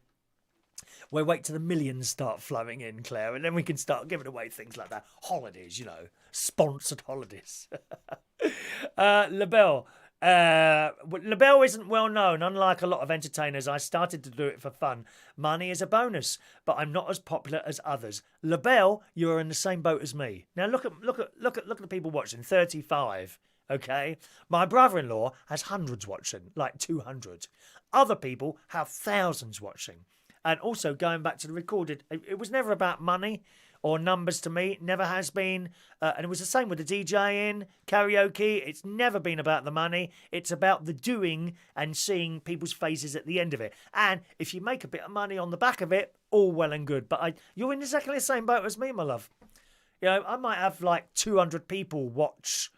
We'll wait till the millions start flowing in, Claire, and then we can start giving away things like that. Holidays, you know, sponsored holidays. Labelle. Labelle isn't well known. Unlike a lot of entertainers, I started to do it for fun. Money is a bonus, but I'm not as popular as others. Labelle, you're in the same boat as me. Now look at the people watching. 35. Okay, my brother-in-law has hundreds watching, like 200. Other people have thousands watching. And also, going back to the recorded, it was never about money or numbers to me. Never has been. And it was the same with the DJing, karaoke. It's never been about the money. It's about the doing and seeing people's faces at the end of it. And if you make a bit of money on the back of it, all well and good. But you're in exactly the same boat as me, my love. You know, I might have like 200 people watch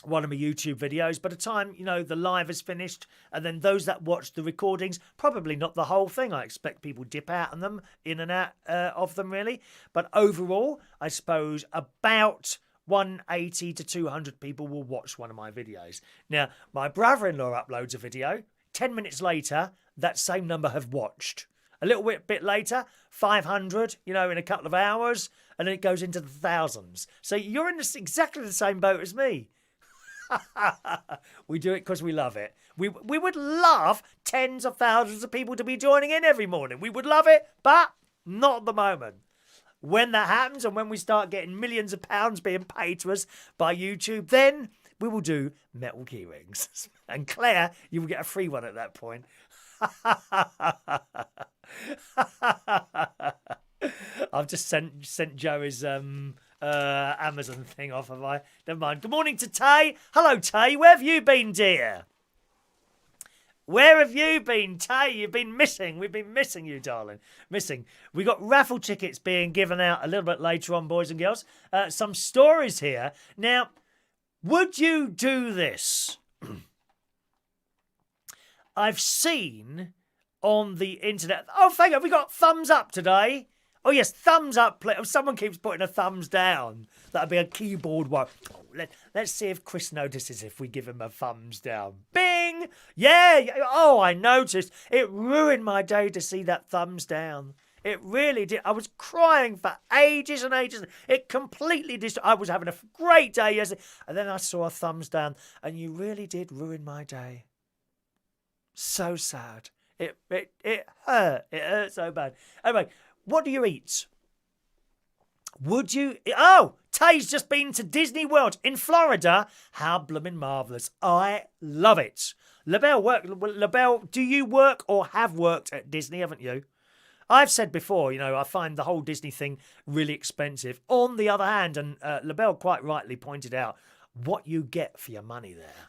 one of my YouTube videos. By the time, you know, the live is finished, and then those that watch the recordings, probably not the whole thing. I expect people dip out of them, in and out of them, really. But overall, I suppose about 180 to 200 people will watch one of my videos. Now, my brother-in-law uploads a video. 10 minutes later, that same number have watched. A little bit later, 500, you know, in a couple of hours, and then it goes into the thousands. So you're in exactly the same boat as me. We do it because we love it. We would love tens of thousands of people to be joining in every morning. We would love it, but not at the moment. When that happens and when we start getting millions of pounds being paid to us by YouTube, then we will do metal key rings. And Claire, you will get a free one at that point. I've just sent Joey's Amazon thing off, have I? Never mind. Good morning to Tay. Hello, Tay. Where have you been, dear? Where have you been, Tay? You've been missing. We've been missing you, darling. Missing. We got raffle tickets being given out a little bit later on, boys and girls. Some stories here. Now, would you do this? I've seen on the internet. Oh, thank you. We got thumbs up today. Oh, yes, thumbs up. Someone keeps putting a thumbs down. That'd be a keyboard one. Oh, let's see if Chris notices if we give him a thumbs down. Bing! Yeah. Oh, I noticed. It ruined my day to see that thumbs down. It really did. I was crying for ages and ages. It completely I was having a great day yesterday. And then I saw a thumbs down. And you really did ruin my day. So sad. It hurt. It hurt so bad. Anyway. What do you eat? Would you... Oh! Tay's just been to Disney World in Florida. How blooming marvellous. I love it. Labelle, do you work or have worked at Disney, haven't you? I've said before, you know, I find the whole Disney thing really expensive. On the other hand, and Labelle quite rightly pointed out, what you get for your money there.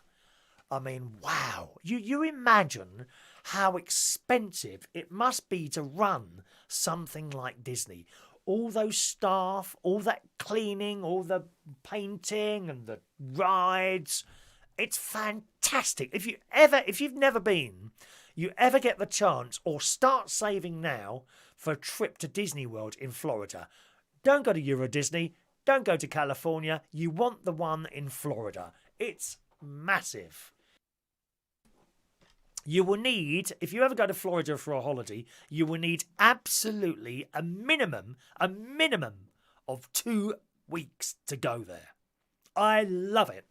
I mean, wow. You imagine how expensive it must be to run something like Disney. All those staff, all that cleaning, all the painting and the rides. It's fantastic. If you've never been, you ever get the chance or start saving now for a trip to Disney World in Florida. Don't go to Euro Disney. Don't go to California. You want the one in Florida. It's massive. You will need, if you ever go to Florida for a holiday, you will need absolutely a minimum of 2 weeks to go there. I love it.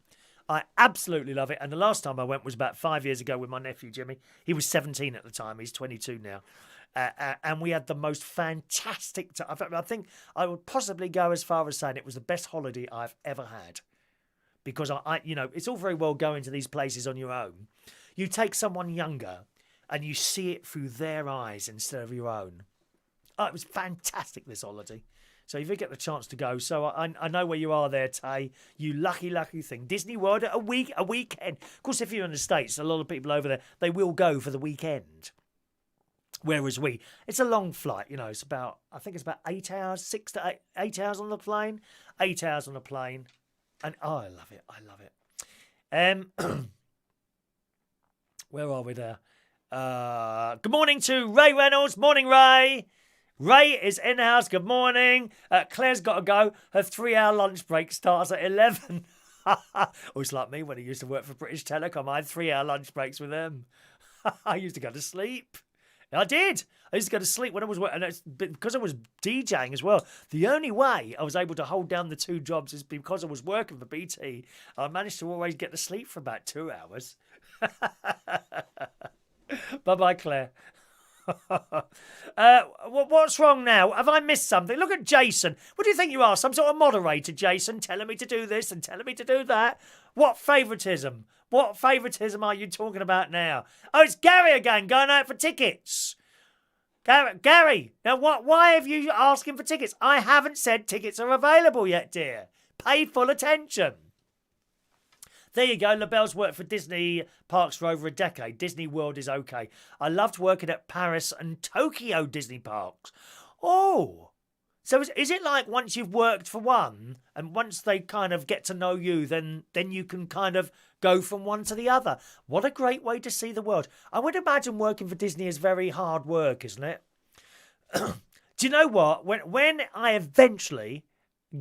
I absolutely love it. And the last time I went was about 5 years ago with my nephew, Jimmy. He was 17 at the time. He's 22 now. And we had the most fantastic time. I think I would possibly go as far as saying it was the best holiday I've ever had. Because, you know, it's all very well going to these places on your own. You take someone younger and you see it through their eyes instead of your own. Oh, it was fantastic, this holiday. So if you get the chance to go, so I know where you are there, Tay. You lucky thing. Disney World at a weekend. Of course, if you're in the States, a lot of people over there, they will go for the weekend. Whereas it's a long flight, you know, I think it's about 8 hours, 6 to 8 hours on the plane. 8 hours on the plane. And I love it. Where are we there? Good morning to Ray Reynolds. Morning, Ray. Ray is in house. Good morning. Claire's got to go. Her 3-hour lunch break starts at 11. Oh, it's like me when I used to work for British Telecom. I had 3-hour lunch breaks with them. I used to go to sleep. I did. I used to go to sleep when I was working, and it's because I was DJing as well. The only way I was able to hold down the 2 jobs is because I was working for BT. I managed to always get to sleep for about 2 hours. Bye-bye, Claire. What's wrong now? Have I missed something? Look at Jason. What do you think you are? Some sort of moderator, Jason, telling me to do this and telling me to do that? What favouritism? What favouritism are you talking about now? Oh, it's Gary again, going out for tickets. Gary, now why have you asking for tickets? I haven't said tickets are available yet, dear. Pay full attention. There you go. Labelle's worked for Disney parks for over a decade. Disney World is okay. I loved working at Paris and Tokyo Disney parks. Oh, so is it like once you've worked for one and once they kind of get to know you, then you can kind of go from one to the other? What a great way to see the world. I would imagine working for Disney is very hard work, isn't it? Do you know what? When I eventually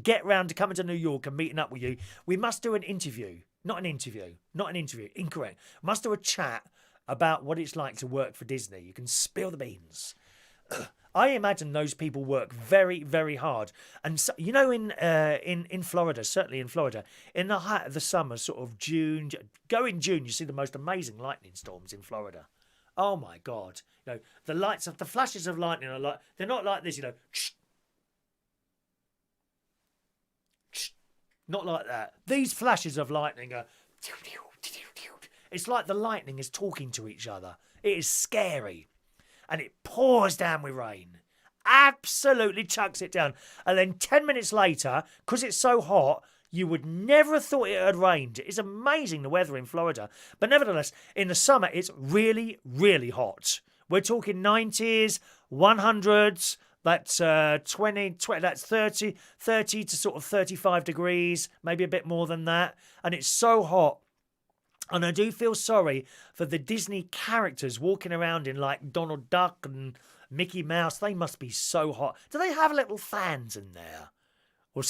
get round to coming to New York and meeting up with you, we must do an interview. Not an interview. Incorrect. Must do a chat about what it's like to work for Disney. You can spill the beans. I imagine those people work very, very hard. And so, you know, in Florida, certainly in Florida, in the height of the summer, sort of June, go in June, you see the most amazing lightning storms in Florida. Oh my God! You know, the flashes of lightning are like, they're not like this. You know. Not like that. These flashes of lightning are... It's like the lightning is talking to each other. It is scary. And it pours down with rain. Absolutely chucks it down. And then 10 minutes later, because it's so hot, you would never have thought it had rained. It's amazing, the weather in Florida. But nevertheless, in the summer, it's really, really hot. We're talking 90s, 100s... That's 20, that's 30 to sort of 35 degrees, maybe a bit more than that. And it's so hot. And I do feel sorry for the Disney characters walking around in like Donald Duck and Mickey Mouse. They must be so hot. Do they have little fans in there? Or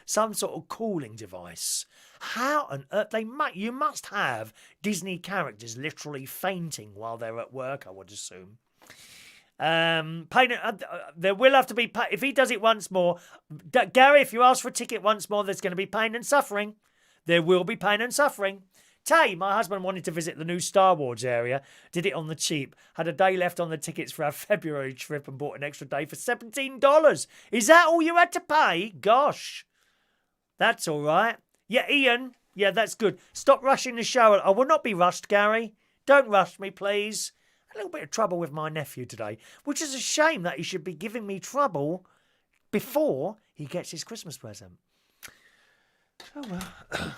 some sort of cooling device? How on earth you must have Disney characters literally fainting while they're at work, I would assume. There will have to be if he does it once more. Gary, if you ask for a ticket once more, there's going to be pain and suffering. There will be pain and suffering. Tay, my husband wanted to visit the new Star Wars area. Did it on the cheap. Had a day left on the tickets for our February trip and bought an extra day for $17. Is that all you had to pay? Gosh. That's all right. Yeah, Ian. Yeah, that's good. Stop rushing the show. I will not be rushed, Gary. Don't rush me, please. A little bit of trouble with my nephew today, which is a shame that he should be giving me trouble before he gets his Christmas present. Oh, well,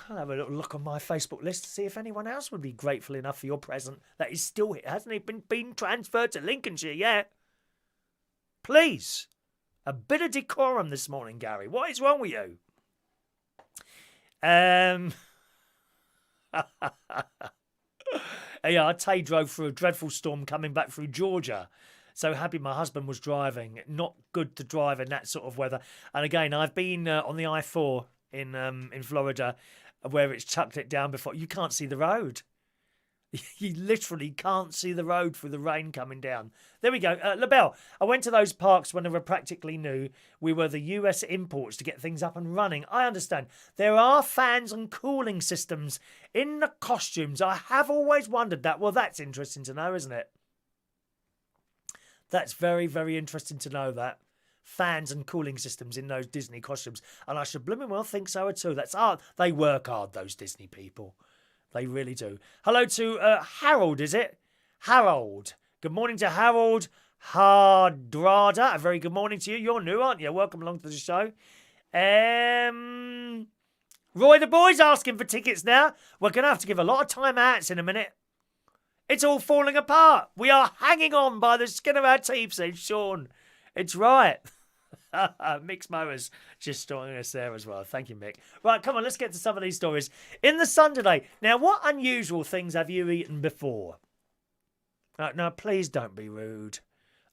I'll have a little look on my Facebook list to see if anyone else would be grateful enough for your present that is still here. Hasn't even been transferred to Lincolnshire yet? Please. A bit of decorum this morning, Gary. What is wrong with you? Yeah, Tay drove through a dreadful storm coming back through Georgia. So happy my husband was driving. Not good to drive in that sort of weather. And again, I've been on the I-4 in Florida where it's chucked it down before. You can't see the road. You literally can't see the road through the rain coming down. There we go. Labelle, I went to those parks when they were practically new. We were the US imports to get things up and running. I understand. There are fans and cooling systems in the costumes. I have always wondered that. Well, that's interesting to know, isn't it? That's very, very interesting to know that. Fans and cooling systems in those Disney costumes. And I should blooming well think so too. That's hard. They work hard, those Disney people. They really do. Hello to Harold, is it? Harold. Good morning to Harold Hardrada. A very good morning to you. You're new, aren't you? Welcome along to the show. Roy the boy's asking for tickets now. We're going to have to give a lot of time outs in a minute. It's all falling apart. We are hanging on by the skin of our teeth, says Sean. It's right. Mick's Mowers just joining us there as well. Thank you, Mick. Right, come on, let's get to some of these stories. In the sun today. Now, what unusual things have you eaten before? Now, please don't be rude.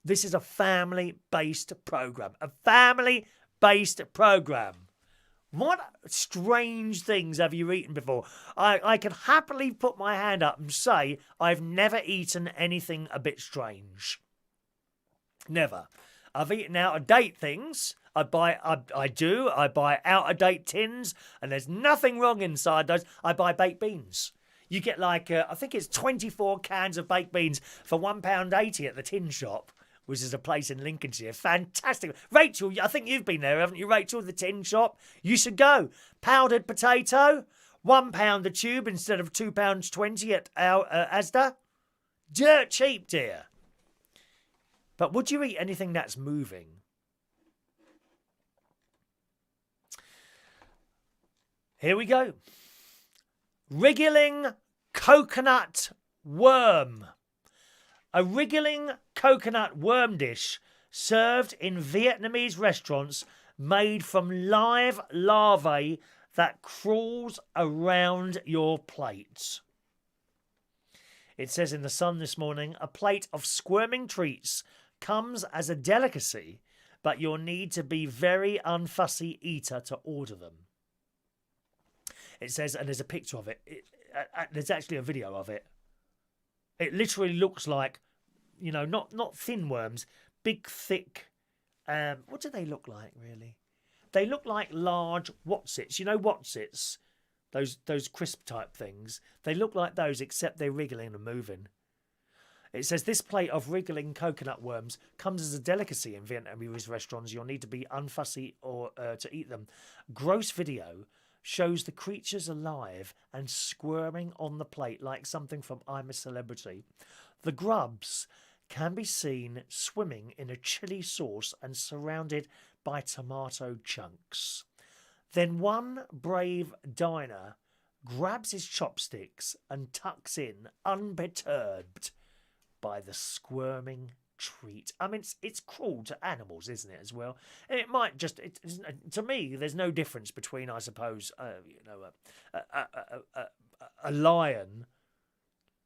This is a family-based programme. A family-based programme. What strange things have you eaten before? I can happily put my hand up and say I've never eaten anything a bit strange. Never. I've eaten out-of-date things. I buy out-of-date tins, and there's nothing wrong inside those. I buy baked beans. You get like, I think it's 24 cans of baked beans for £1.80 at the tin shop, which is a place in Lincolnshire. Fantastic. Rachel, I think you've been there, haven't you, Rachel? The tin shop. You should go. Powdered potato, £1 a tube instead of £2.20 at our Asda. Dirt cheap, dear. But would you eat anything that's moving? Here we go. Wriggling coconut worm. A wriggling coconut worm dish served in Vietnamese restaurants made from live larvae that crawls around your plate. It says in The Sun this morning, a plate of squirming treats comes as a delicacy, but you'll need to be very unfussy eater to order them. It says, and there's a picture of it. There's actually a video of it. It literally looks like, you know, not thin worms, big, thick. What do they look like, really? They look like large Wotsits. You know Wotsits? Those crisp type things. They look like those, except they're wriggling and moving. It says this plate of wriggling coconut worms comes as a delicacy in Vietnamese restaurants. You'll need to be unfussy or to eat them. Gross video shows the creatures alive and squirming on the plate like something from I'm a Celebrity. The grubs can be seen swimming in a chili sauce and surrounded by tomato chunks. Then one brave diner grabs his chopsticks and tucks in, unperturbed by the squirming treat. I mean, it's cruel to animals, isn't it, as well? And it might just, to me, there's no difference between, I suppose, a lion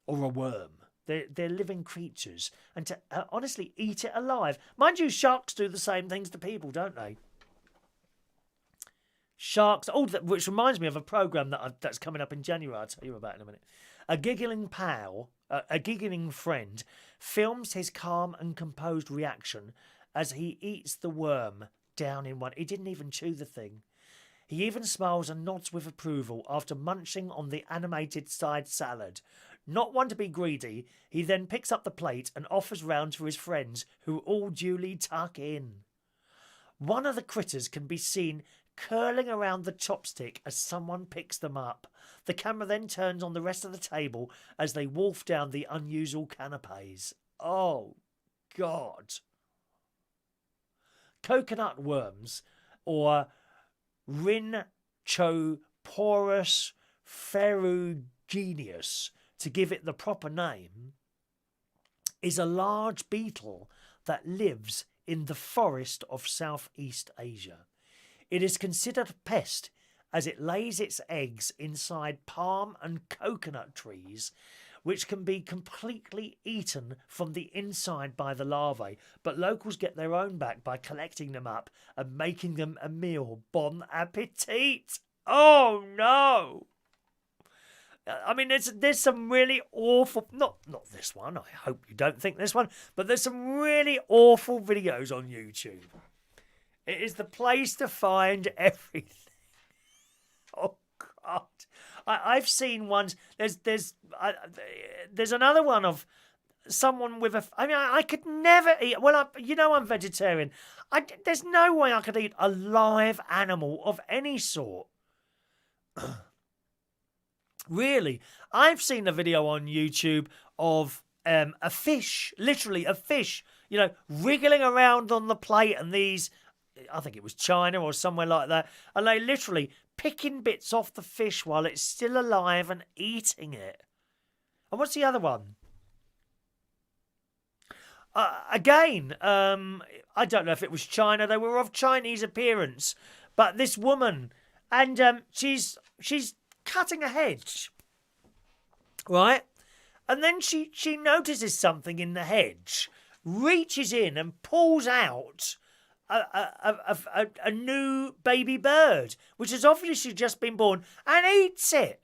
or a worm. They're living creatures. And to honestly eat it alive. Mind you, sharks do the same things to people, don't they? Sharks, which reminds me of a programme that's coming up in January. I'll tell you about in a minute. A giggling friend films his calm and composed reaction as he eats the worm down in one. He didn't even chew the thing. He even smiles and nods with approval after munching on the animated side salad. Not one to be greedy, he then picks up the plate and offers round to his friends, who all duly tuck in. One of the critters can be seen curling around the chopstick as someone picks them up. The camera then turns on the rest of the table as they wolf down the unusual canapes. Oh, God. Coconut worms, or Rhynchoporus ferruginous, to give it the proper name, is a large beetle that lives in the forest of Southeast Asia. It is considered a pest as it lays its eggs inside palm and coconut trees, which can be completely eaten from the inside by the larvae, but locals get their own back by collecting them up and making them a meal. Bon appetit! Oh no! I mean, there's some really awful, not this one, I hope you don't think this one, but there's some really awful videos on YouTube. It is the place to find everything. Oh, God. I've seen ones, there's another one of someone with I could never eat, I'm vegetarian. There's no way I could eat a live animal of any sort. Really, I've seen a video on YouTube of a fish, literally a fish, wriggling around on the plate, and these, I think it was China or somewhere like that, and they literally picking bits off the fish while it's still alive and eating it. And what's the other one? Again, I don't know if it was China. They were of Chinese appearance, but this woman, and she's cutting a hedge, right? And then she notices something in the hedge, reaches in and pulls out a new baby bird, which has obviously just been born, and eats it.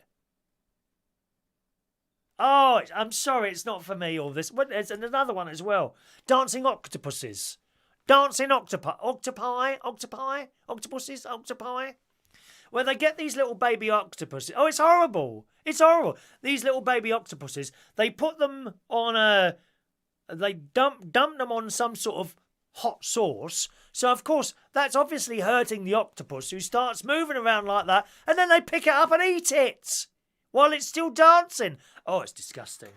Oh, I'm sorry, it's not for me, all this. But there's another one as well. Dancing octopuses. Dancing octopuses, octopi. Where they get these little baby octopuses. Oh, it's horrible. It's horrible. These little baby octopuses, they put them on they dump them on some sort of hot sauce. So, of course, that's obviously hurting the octopus, who starts moving around like that, and then they pick it up and eat it while it's still dancing. Oh, it's disgusting.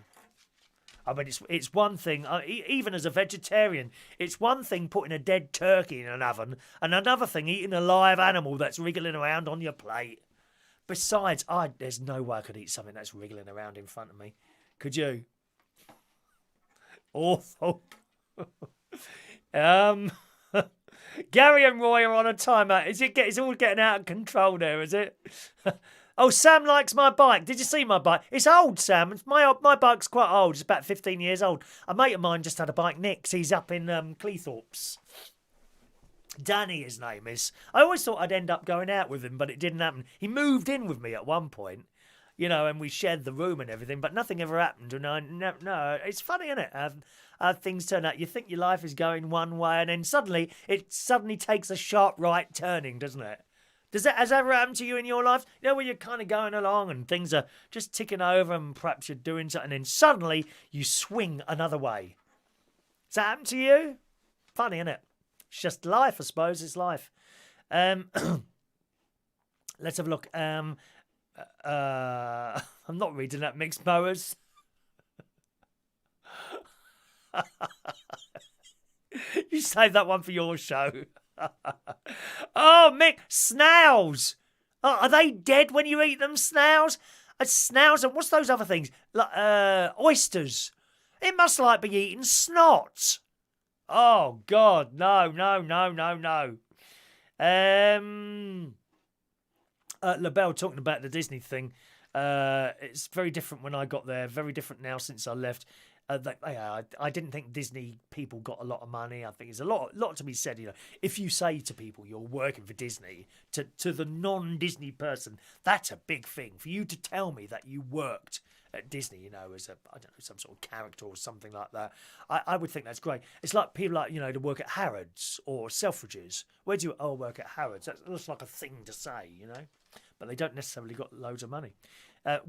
I mean, it's one thing, even as a vegetarian, it's one thing putting a dead turkey in an oven, and another thing eating a live animal that's wriggling around on your plate. Besides, there's no way I could eat something that's wriggling around in front of me. Could you? Awful. Gary and Roy are on a timeout. It's all getting out of control there, is it? Oh, Sam likes my bike. Did you see my bike? It's old, Sam. My bike's quite old. It's about 15 years old. A mate of mine just had a bike nicked. He's up in Cleethorpes. Danny, his name is. I always thought I'd end up going out with him, but it didn't happen. He moved in with me at one point, and we shared the room and everything, but nothing ever happened. And no, it's funny, isn't it? How things turn out. You think your life is going one way, and then it suddenly takes a sharp right turning, doesn't it? Has that ever happened to you in your life? Where you're kind of going along and things are just ticking over and perhaps you're doing something, and then suddenly you swing another way. Has that happened to you? Funny, isn't it? It's just life, I suppose. It's life. Let's have a look. I'm not reading that, Mixed Mowers. You save that one for your show. Oh, Mick, snails. Oh, are they dead when you eat them, snails? Snails, and what's those other things? Oysters. It must be eating snot. Oh, God, no. Labelle, talking about the Disney thing, it's very different when I got there, very different now since I left. I didn't think Disney people got a lot of money. I think there's a lot to be said. If you say to people you're working for Disney, to the non-Disney person, that's a big thing. For you to tell me that you worked at Disney, as some sort of character or something like that, I would think that's great. It's like people to work at Harrods or Selfridges. Where do you work at Harrods? That looks like a thing to say, but they don't necessarily got loads of money.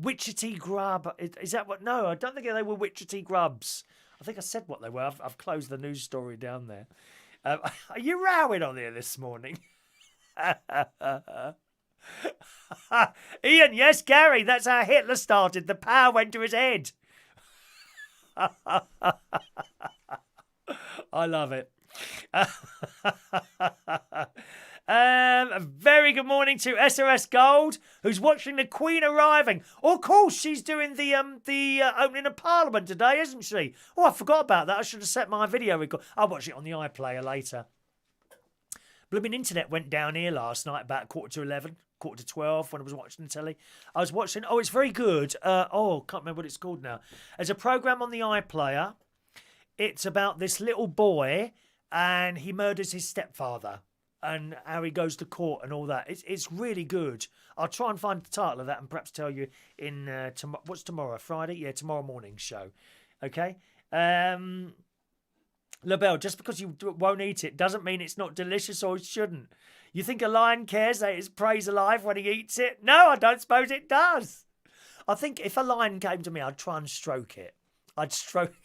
Witchetty Grub, is that what? No, I don't think they were Witchetty Grubs. I think I said what they were. I've closed the news story down there. Are you rowing on here this morning? Ian, yes, Gary, that's how Hitler started. The power went to his head. I love it. A very good morning to SOS Gold, who's watching the Queen arriving. Oh, of course, she's doing the opening of Parliament today, isn't she? Oh, I forgot about that. I should have set my video record. I'll watch it on the iPlayer later. Blooming internet went down here last night about 11:15, 12:15 when I was watching the telly. I was watching. Oh, it's very good. Can't remember what it's called now. There's a program on the iPlayer. It's about this little boy and he murders his stepfather. And how he goes to court and all that. It's really good. I'll try and find the title of that and perhaps tell you in what's tomorrow? Friday? Yeah, tomorrow morning's show. Okay? Labelle, just because you won't eat it doesn't mean it's not delicious or it shouldn't. You think a lion cares that his prey's alive when he eats it? No, I don't suppose it does. I think if a lion came to me, I'd try and stroke it. I'd stroke.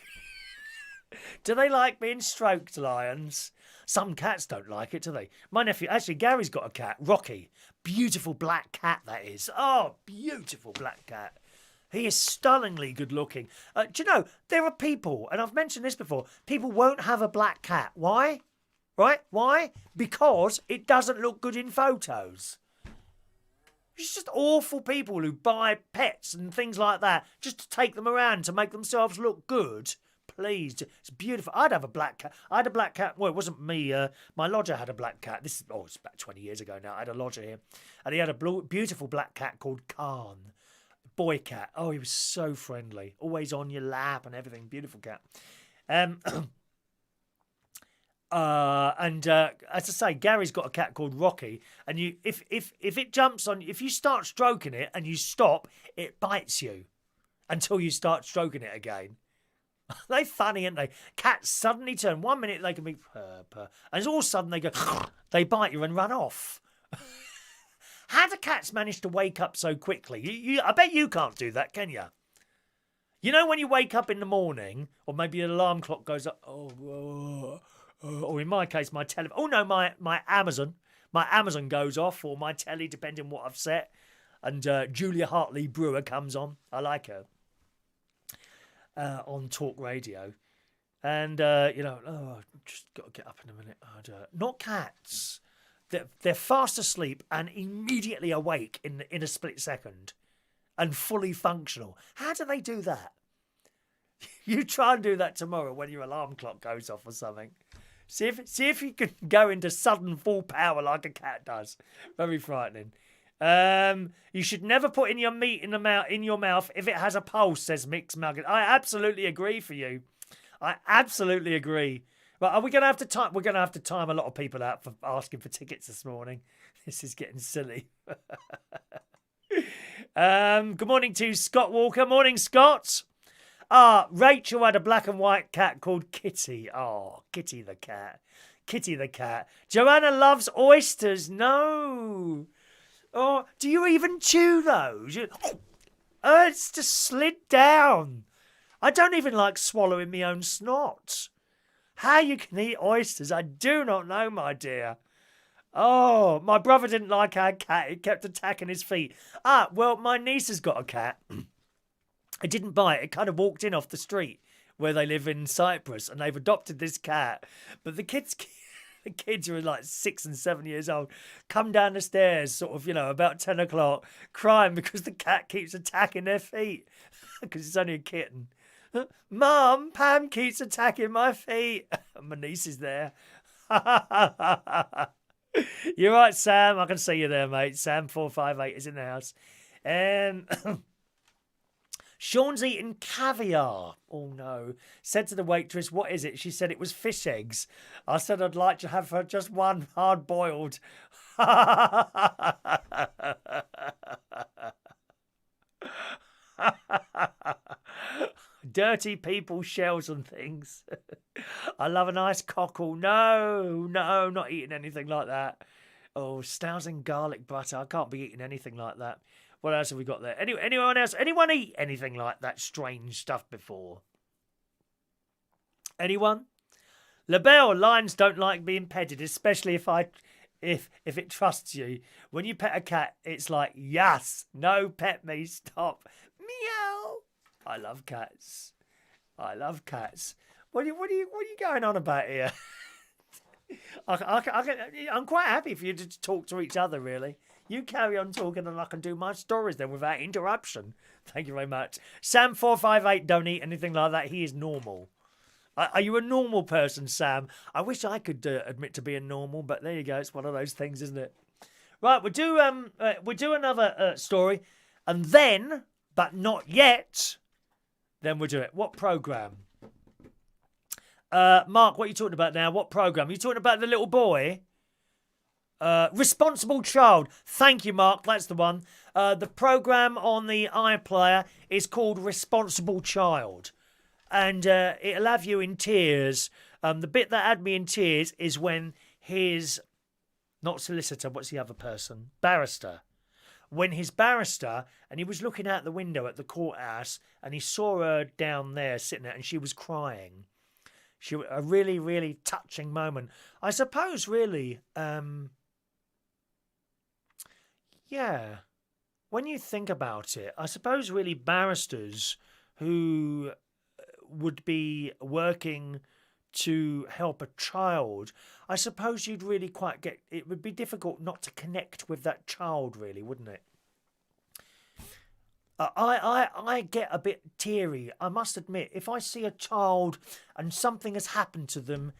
Do they like being stroked, lions? Some cats don't like it, do they? My nephew, actually, Gary's got a cat, Rocky. Beautiful black cat, that is. Oh, beautiful black cat. He is stunningly good looking. Do you know, there are people, and I've mentioned this before, people won't have a black cat. Why? Right? Why? Because it doesn't look good in photos. It's just awful people who buy pets and things like that just to take them around to make themselves look good. Please, it's beautiful. I'd have a black cat. I had a black cat. Well, it wasn't me. My lodger had a black cat. It's about 20 years ago now. I had a lodger here. And he had a beautiful black cat called Kien. Boy cat. Oh, he was so friendly. Always on your lap and everything. Beautiful cat. As I say, Gary's got a cat called Rocky, and if it jumps on, if you start stroking it and you stop, it bites you until you start stroking it again. They're funny, aren't they? Cats suddenly turn. 1 minute they can be purr, purr, and all of a sudden they go, they bite you and run off. How do cats manage to wake up so quickly? I bet you can't do that, can you? You know when you wake up in the morning, or maybe an alarm clock goes up, or in my case, my telly. Oh no, my Amazon goes off, or my telly, depending on what I've set. And Julia Hartley Brewer comes on. I like her on Talk Radio, and just got to get up in a minute. Not cats. They're fast asleep and immediately awake in a split second, and fully functional. How do they do that? You try and do that tomorrow when your alarm clock goes off or something. See if you can go into sudden full power like a cat does. Very frightening. You should never put in your meat in your mouth if it has a pulse, says Mix Nugget. I absolutely agree for you. I absolutely agree. Well, are we going to have to time? We're going to have to time a lot of people out for asking for tickets this morning. This is getting silly. Good morning to Scott Walker. Morning, Scott. Rachel had a black and white cat called Kitty. Oh, Kitty the cat. Kitty the cat. Joanna loves oysters. No. Oh, do you even chew those? It's just slid down. I don't even like swallowing my own snot. How you can eat oysters, I do not know, my dear. Oh, my brother didn't like our cat. It kept attacking his feet. Well, my niece has got a cat. It didn't bite. It kind of walked in off the street where they live in Cyprus, and they've adopted this cat. But the kids who are like 6 and 7 years old come down the stairs sort of, about 10 o'clock crying because the cat keeps attacking their feet because it's only a kitten. Mum, Pam keeps attacking my feet. My niece is there. You're right, Sam. I can see you there, mate. Sam 458 is in the house. Sean's eating caviar. Oh, no. Said to the waitress, what is it? She said it was fish eggs. I said I'd like to have just one hard-boiled. Dirty people, shells and things. I love a nice cockle. No, not eating anything like that. Oh, Stow's and garlic butter. I can't be eating anything like that. What else have we got there? Anyone else? Anyone eat anything like that strange stuff before? Anyone? Labelle, lions don't like being petted, especially if it trusts you. When you pet a cat, it's like, yes, no, pet me, stop. Meow. I love cats. What are you going on about here? I'm quite happy for you to talk to each other, really. You carry on talking and I can do my stories then without interruption. Thank you very much. Sam458, don't eat anything like that. He is normal. Are you a normal person, Sam? I wish I could admit to being normal, but there you go. It's one of those things, isn't it? Right, we'll do another story, and then, but not yet, then we'll do it. What programme? Mark, what are you talking about now? What programme? Are you talking about the little boy? Responsible Child. Thank you, Mark. That's the one. The programme on the iPlayer is called Responsible Child. And it'll have you in tears. The bit that had me in tears is when his, not solicitor, what's the other person? Barrister. When his barrister, and he was looking out the window at the courthouse, and he saw her down there sitting there, and she was crying. A really, really touching moment. I suppose, really, yeah, when you think about it, I suppose really barristers who would be working to help a child, I suppose you'd really it would be difficult not to connect with that child, really, wouldn't it? I get a bit teary, I must admit. If I see a child and something has happened to them,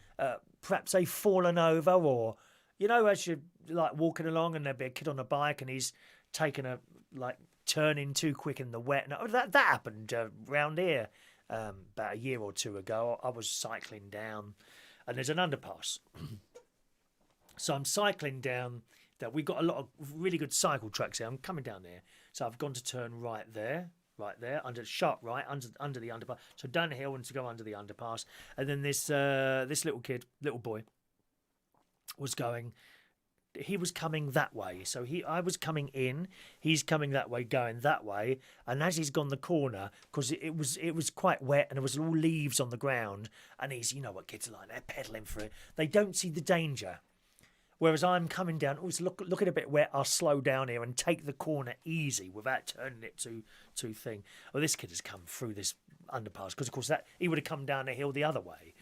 perhaps they've fallen over, or, as you're like walking along and there'll be a kid on a bike and he's taken a turning too quick in the wet. No, that happened round here about a year or two ago. I was cycling down and there's an underpass. So I'm cycling down that. We've got a lot of really good cycle tracks here. I'm coming down there. So I've gone to turn right there, under sharp right, under the underpass. So down the hill and to go under the underpass. And then this little boy, was going. He was coming that way. So I was coming in. He's coming that way, going that way. And as he's gone the corner, because it was quite wet and there was all leaves on the ground. And he's, you know what kids are like, they're pedaling for it. They don't see the danger. Whereas I'm coming down, look at a bit where I'll slow down here and take the corner easy without turning it too thing. Well, this kid has come through this underpass because, of course, he would have come down the hill the other way.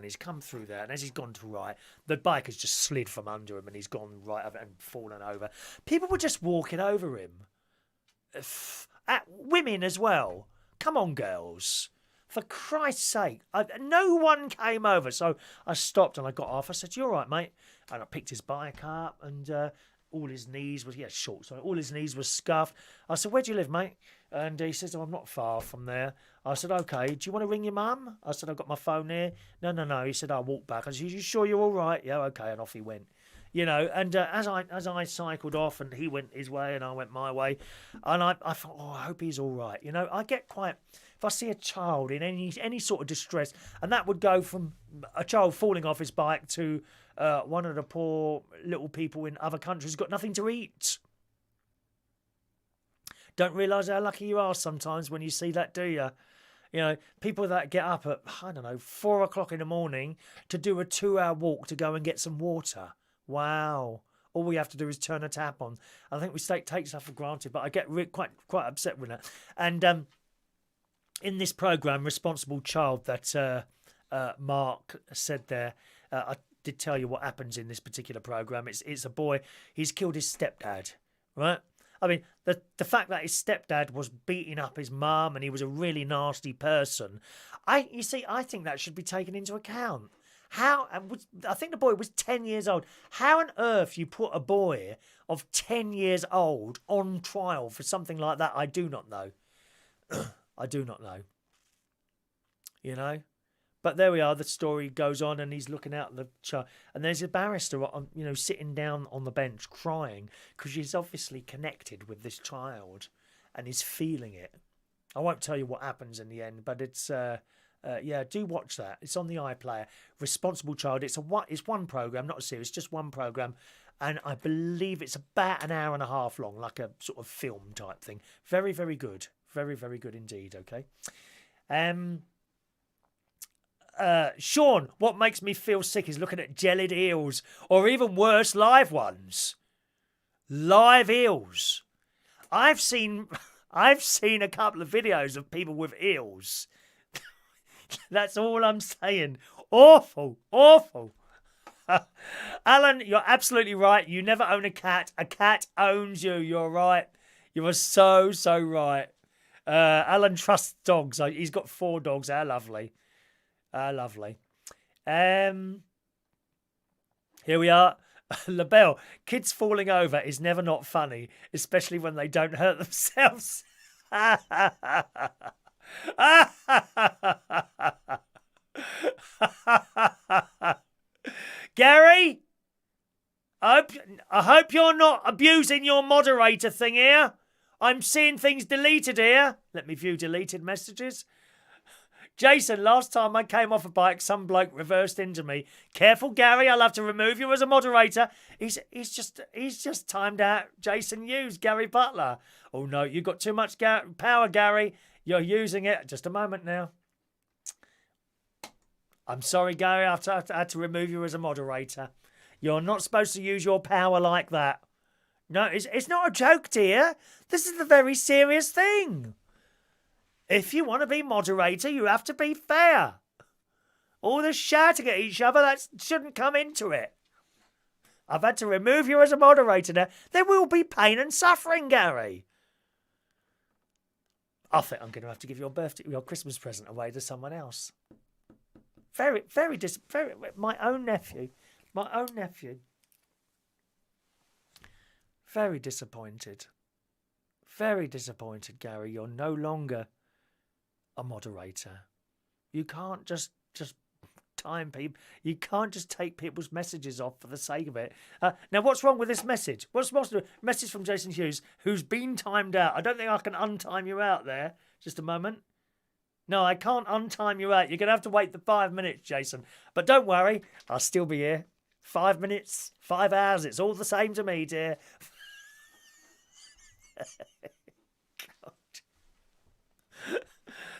He's come through there, and as he's gone to right, the bike has just slid from under him and he's gone right over and fallen over. People were just walking over him. Women as well. Come on, girls. For Christ's sake. No one came over. So I stopped and I got off. I said, "You all right, mate?" And I picked his bike up and all his knees was, short. So all his knees were scuffed. I said, "Where do you live, mate?" And he says, "Oh, I'm not far from there." I said, "Okay, do you want to ring your mum?" I said, "I've got my phone here." No. He said, "I'll walk back." I said, "You sure you're all right?" "Yeah, okay." And off he went. And as I cycled off and he went his way and I went my way, and I thought, oh, I hope he's all right. I get quite, if I see a child in any sort of distress, and that would go from a child falling off his bike to one of the poor little people in other countries who's got nothing to eat. Don't realise how lucky you are sometimes when you see that, do you? People that get up at, 4 o'clock in the morning to do a 2-hour walk to go and get some water. Wow. All we have to do is turn a tap on. I think we take stuff for granted, but I get quite upset with that. And in this programme, Responsible Child, that Mark said there, I did tell you what happens in this particular programme. It's a boy, he's killed his stepdad, right? I mean, the fact that his stepdad was beating up his mum and he was a really nasty person, I think that should be taken into account. I think the boy was 10 years old. How on earth you put a boy of 10 years old on trial for something like that, I do not know. I do not know. But there we are. The story goes on and he's looking out at the child. And there's a barrister, sitting down on the bench crying because she's obviously connected with this child and is feeling it. I won't tell you what happens in the end, but it's... do watch that. It's on the iPlayer. Responsible Child. It's one programme, not a series, just one programme. And I believe it's about an hour and a half long, like a sort of film type thing. Very, very good. Very, very good indeed, okay? Sean, what makes me feel sick is looking at jellied eels, or even worse, live ones. Live eels. I've seen a couple of videos of people with eels. That's all I'm saying. Awful. Alan, you're absolutely right. You never own a cat. A cat owns you. You're right. You are so right. Alan trusts dogs. He's got 4 dogs. How lovely. Here we are. Labelle, kids falling over is never not funny, especially when they don't hurt themselves. Gary, I hope you're not abusing your moderator thing here. I'm seeing things deleted here. Let me view deleted messages. Jason, last time I came off a bike, some bloke reversed into me. Careful, Gary, I'll have to remove you as a moderator. He's just timed out Jason Hughes, Gary Butler. Oh no, you got too much power, Gary. You're using it. Just a moment now. I'm sorry, Gary, I had to remove you as a moderator. You're not supposed to use your power like that. No, it's not a joke, dear. This is the very serious thing. If you want to be moderator, you have to be fair. All this shouting at each other, that shouldn't come into it. I've had to remove you as a moderator now. There will be pain and suffering, Gary. I think I'm going to have to give your Christmas present away to someone else. Very, my own nephew. Very disappointed. Very disappointed, Gary. You're no longer a moderator. You can't just time, people. You can't just take people's messages off for the sake of it. Now, what's wrong with this message? What's the message from Jason Hughes, who's been timed out? I don't think I can untime you out there. Just a moment. No, I can't untime you out. You're going to have to wait the 5 minutes, Jason. But don't worry, I'll still be here. 5 minutes, 5 hours, it's all the same to me, dear.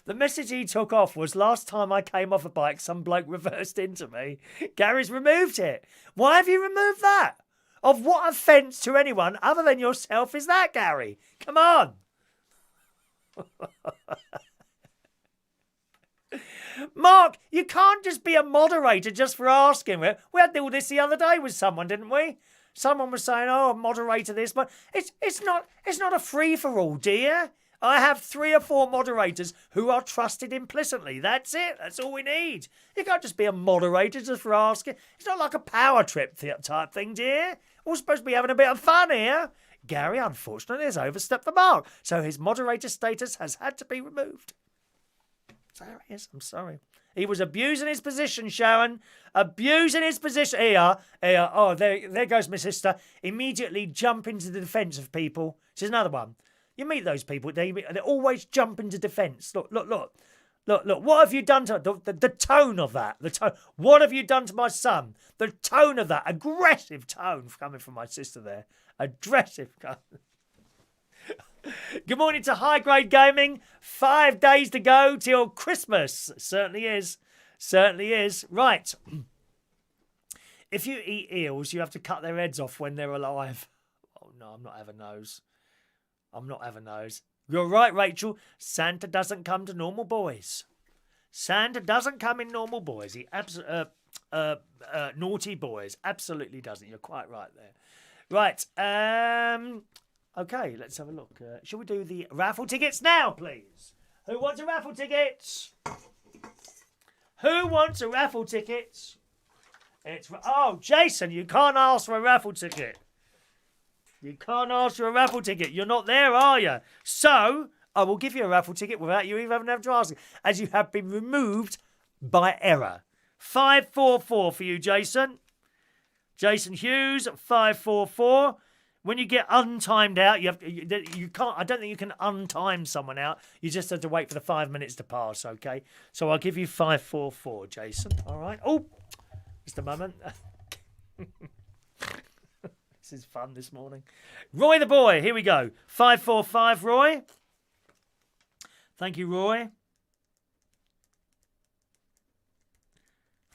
The message he took off was, last time I came off a bike, some bloke reversed into me. Gary's removed it. Why have you removed that? Of what offence to anyone other than yourself is that, Gary? Come on. Mark, you can't just be a moderator just for asking. We had all this the other day with someone, didn't we? Someone was saying, "Oh, moderator this," but it's not a free for all, dear. I have 3 or 4 moderators who are trusted implicitly. That's it. That's all we need. You can't just be a moderator just for asking. It's not like a power trip type thing, dear. We're supposed to be having a bit of fun here. Gary, unfortunately, has overstepped the mark, so his moderator status has had to be removed. There he is. I'm sorry. He was abusing his position, Sharon. Abusing his position. Here. Oh, there goes my sister. Immediately jump into the defence of people. This is another one. You meet those people. They always jump into defence. Look. What have you done to the tone of that? The tone. What have you done to my son? The tone of that. Aggressive tone coming from my sister there. Aggressive. Good morning to High Grade Gaming. 5 days to go till Christmas. Certainly is. Certainly is. Right. If you eat eels, you have to cut their heads off when they're alive. Oh, no, I'm not having those. I'm not having those. You're right, Rachel. Santa doesn't come to normal boys. Santa doesn't come in normal boys. He naughty boys. Absolutely doesn't. You're quite right there. Right. Okay, let's have a look. Shall we do the raffle tickets now, please? Who wants a raffle ticket? Who wants a raffle ticket? Oh, Jason, you can't ask for a raffle ticket. You can't ask for a raffle ticket. You're not there, are you? So, I will give you a raffle ticket without you even having to ask it, as you have been removed by error. 544 for you, Jason. Jason Hughes, 544. When you get untimed out, you can't. I don't think you can untime someone out. You just have to wait for the 5 minutes to pass. Okay, so I'll give you 544, Jason. All right. Oh, just a moment. This is fun this morning. Roy the boy. Here we go. 545, Roy. Thank you, Roy.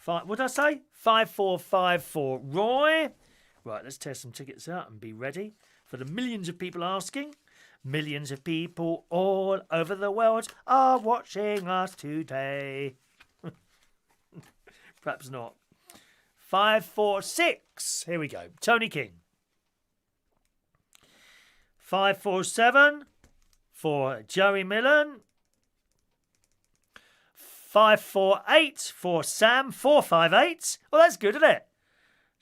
What did I say? 5454, Roy. Right, let's test some tickets out and be ready for the millions of people asking. Millions of people all over the world are watching us today. Perhaps not. 546. Here we go. Tony King. 547 for Joey Millen. 548 for Sam. 458. Well, that's good, isn't it?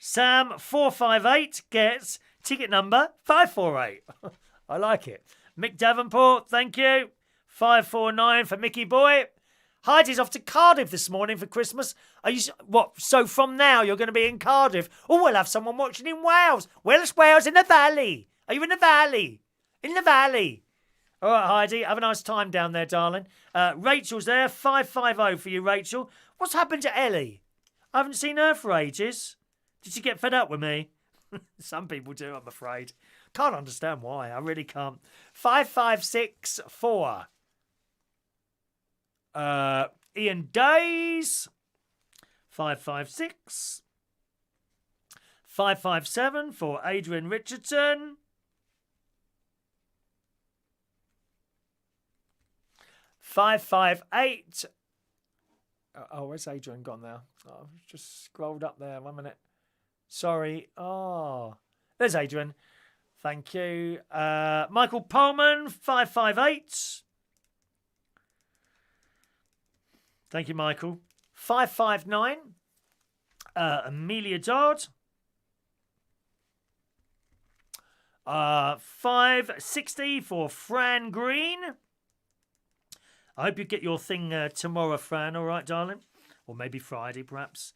Sam 458 gets ticket number 548. I like it. Mick Davenport, thank you. 549 for Mickey Boy. Heidi's off to Cardiff this morning for Christmas. Are you what? So from now you're going to be in Cardiff? Oh, we'll have someone watching in Wales. Where's Wales? In the valley. Are you in the valley? In the valley. All right, Heidi. Have a nice time down there, darling. Rachel's there. 550 for you, Rachel. What's happened to Ellie? I haven't seen her for ages. Did she get fed up with me? Some people do, I'm afraid. Can't understand why. I really can't. 5564. Ian Days. 556. 557 for Adrian Richardson. 558. Oh, where's Adrian gone now? Oh, just scrolled up there. 1 minute. Sorry. Oh, there's Adrian. Thank you. Michael Pullman, 558. Thank you, Michael. 559. Amelia Dodd. 560 for Fran Green. I hope you get your thing tomorrow, Fran. All right, darling? Or maybe Friday, perhaps.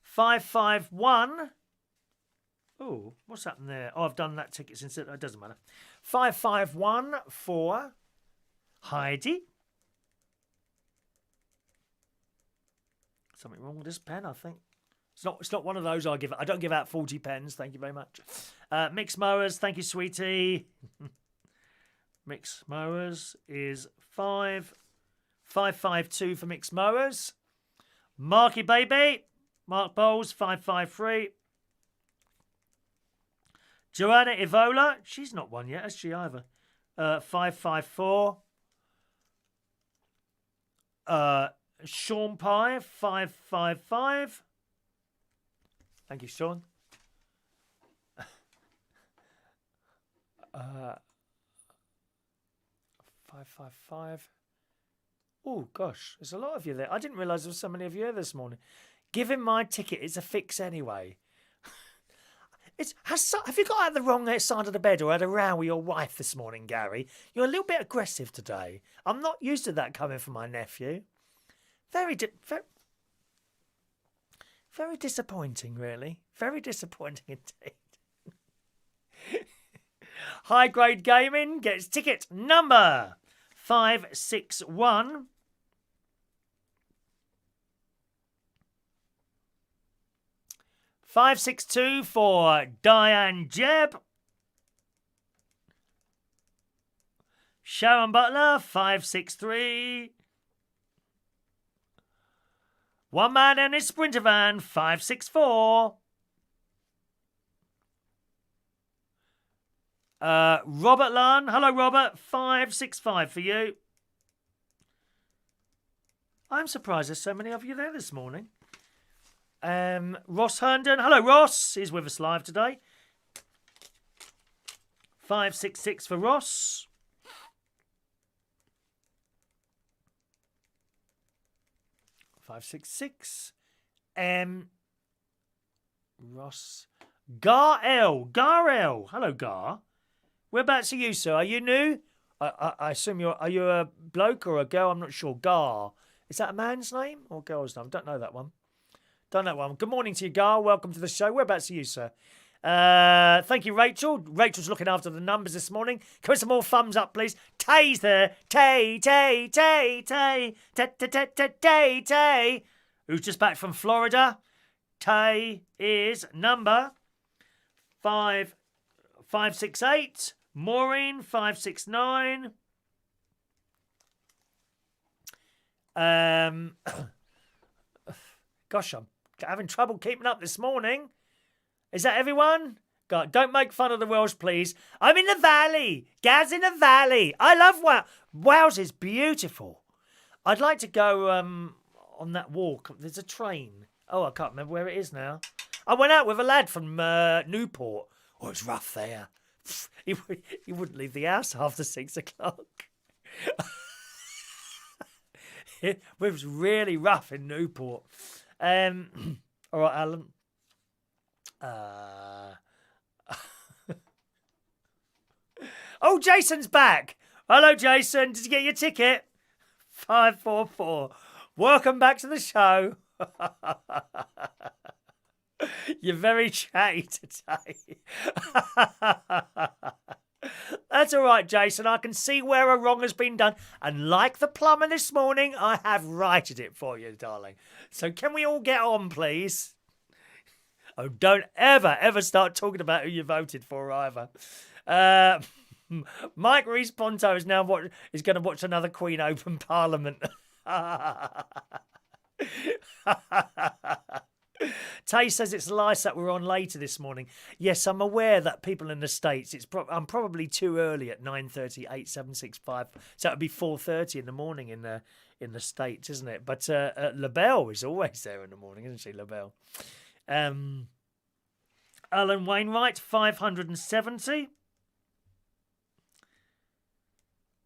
551. Oh, what's happened there? Oh, I've done that ticket since it doesn't matter. 551 for Heidi. Something wrong with this pen, I think. It's not one of those I give. I don't give out 40 pens. Thank you very much. Mixed Mowers, thank you, sweetie. Mixed Mowers is 552 for Mixed Mowers. Marky Baby, Mark Bowles, 553. Joanna Evola, she's not won yet, has she either? 554. Sean Pye, 555. Thank you, Sean. 555. Oh, gosh, there's a lot of you there. I didn't realise there were so many of you here this morning. Give him my ticket. It's a fix anyway. Have you got out the wrong side of the bed or had a row with your wife this morning, Gary? You're a little bit aggressive today. I'm not used to that coming from my nephew. Very disappointing, really. Very disappointing indeed. High Grade Gaming gets ticket number 561. $562 for Diane Jebb. Sharon Butler, 563. One man in his Sprinter van, 564. Robert Lunn, hello Robert, 565 for you. I'm surprised there's so many of you there this morning. Ross Herndon, hello Ross, he's with us live today. 566 for Ross. $566. Ross. Gar L. Hello, Gar. Whereabouts are you, sir? Are you new? I assume are you a bloke or a girl? I'm not sure. Gar. Is that a man's name or girl's name? Don't know that one. Good morning to you, Gar. Welcome to the show. Whereabouts are you, sir? Thank you, Rachel. Rachel's looking after the numbers this morning. Can we have some more thumbs up, please? Tay's there. Tay. Who's just back from Florida? Tay is number 568. Maureen, 569. Gosh, I'm having trouble keeping up this morning. Is that everyone? God, don't make fun of the Welsh, please. I'm in the valley. Gaz in the valley. I love Wales. Wales is beautiful. I'd like to go on that walk. There's a train. Oh, I can't remember where it is now. I went out with a lad from Newport. Oh, it's rough there. He wouldn't leave the house after 6 o'clock. It was really rough in Newport. All right, Alan. Oh, Jason's back. Hello, Jason. Did you get your ticket? 544. Welcome back to the show. You're very chatty today. That's all right, Jason. I can see where a wrong has been done. And like the plumber this morning, I have righted it for you, darling. So can we all get on, please? Oh, don't ever start talking about who you voted for either. Mike Reese-Ponto is now going to watch another Queen open Parliament. Tay says it's lice that we're on later this morning. Yes, I'm aware that people in the States, I'm probably too early at 9:30, 8765. So it'll be 4:30 in the morning in the States, isn't it? But Labelle is always there in the morning, isn't she, Labelle? Alan Wainwright, 570.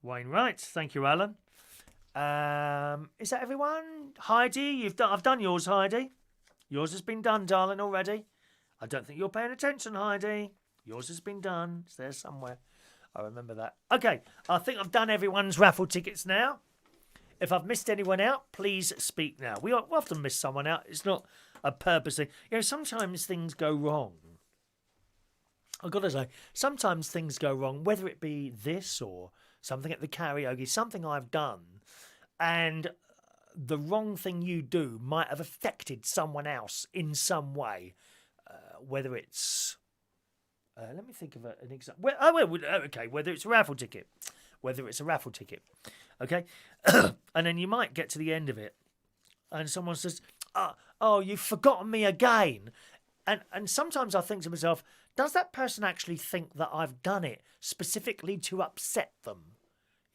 Wainwright, thank you, Alan. Is that everyone? Heidi, I've done yours, Heidi. Yours has been done, darling, already. I don't think you're paying attention, Heidi. Yours has been done. It's there somewhere. I remember that. Okay, I think I've done everyone's raffle tickets now. If I've missed anyone out, please speak now. We often miss someone out. It's not a purpose thing. You know, sometimes things go wrong. I've got to say, sometimes things go wrong, whether it be this or something at the karaoke, something I've done, and the wrong thing you do might have affected someone else in some way. Whether it's... let me think of an example. Okay, whether it's a raffle ticket. Okay? And then you might get to the end of it, and someone says, oh, you've forgotten me again. And sometimes I think to myself, does that person actually think that I've done it specifically to upset them?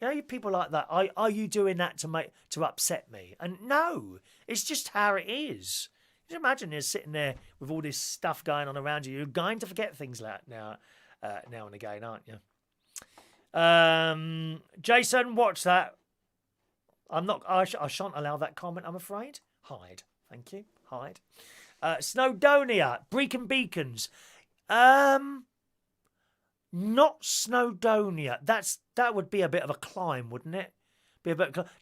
You know, people like that. Are you doing that to upset me? And no, it's just how it is. Just imagine you're sitting there with all this stuff going on around you. You're going to forget things like now and again, aren't you? Jason, watch that. I shan't allow that comment, I'm afraid. Hide. Thank you. Hide. Snowdonia, Brecon Beacons. Not Snowdonia. That would be a bit of a climb, wouldn't it?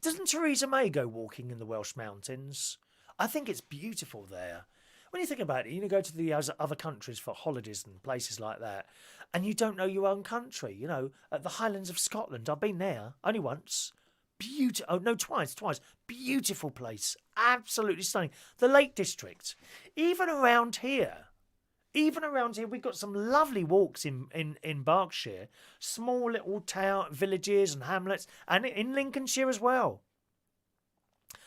Doesn't Theresa May go walking in the Welsh mountains? I think it's beautiful there. When you think about it, you go to the other countries for holidays and places like that, and you don't know your own country. You know, at the Highlands of Scotland, I've been there only once. Twice. Beautiful place, absolutely stunning. The Lake District, even around here, we've got some lovely walks in Berkshire, small little villages and hamlets, and in Lincolnshire as well.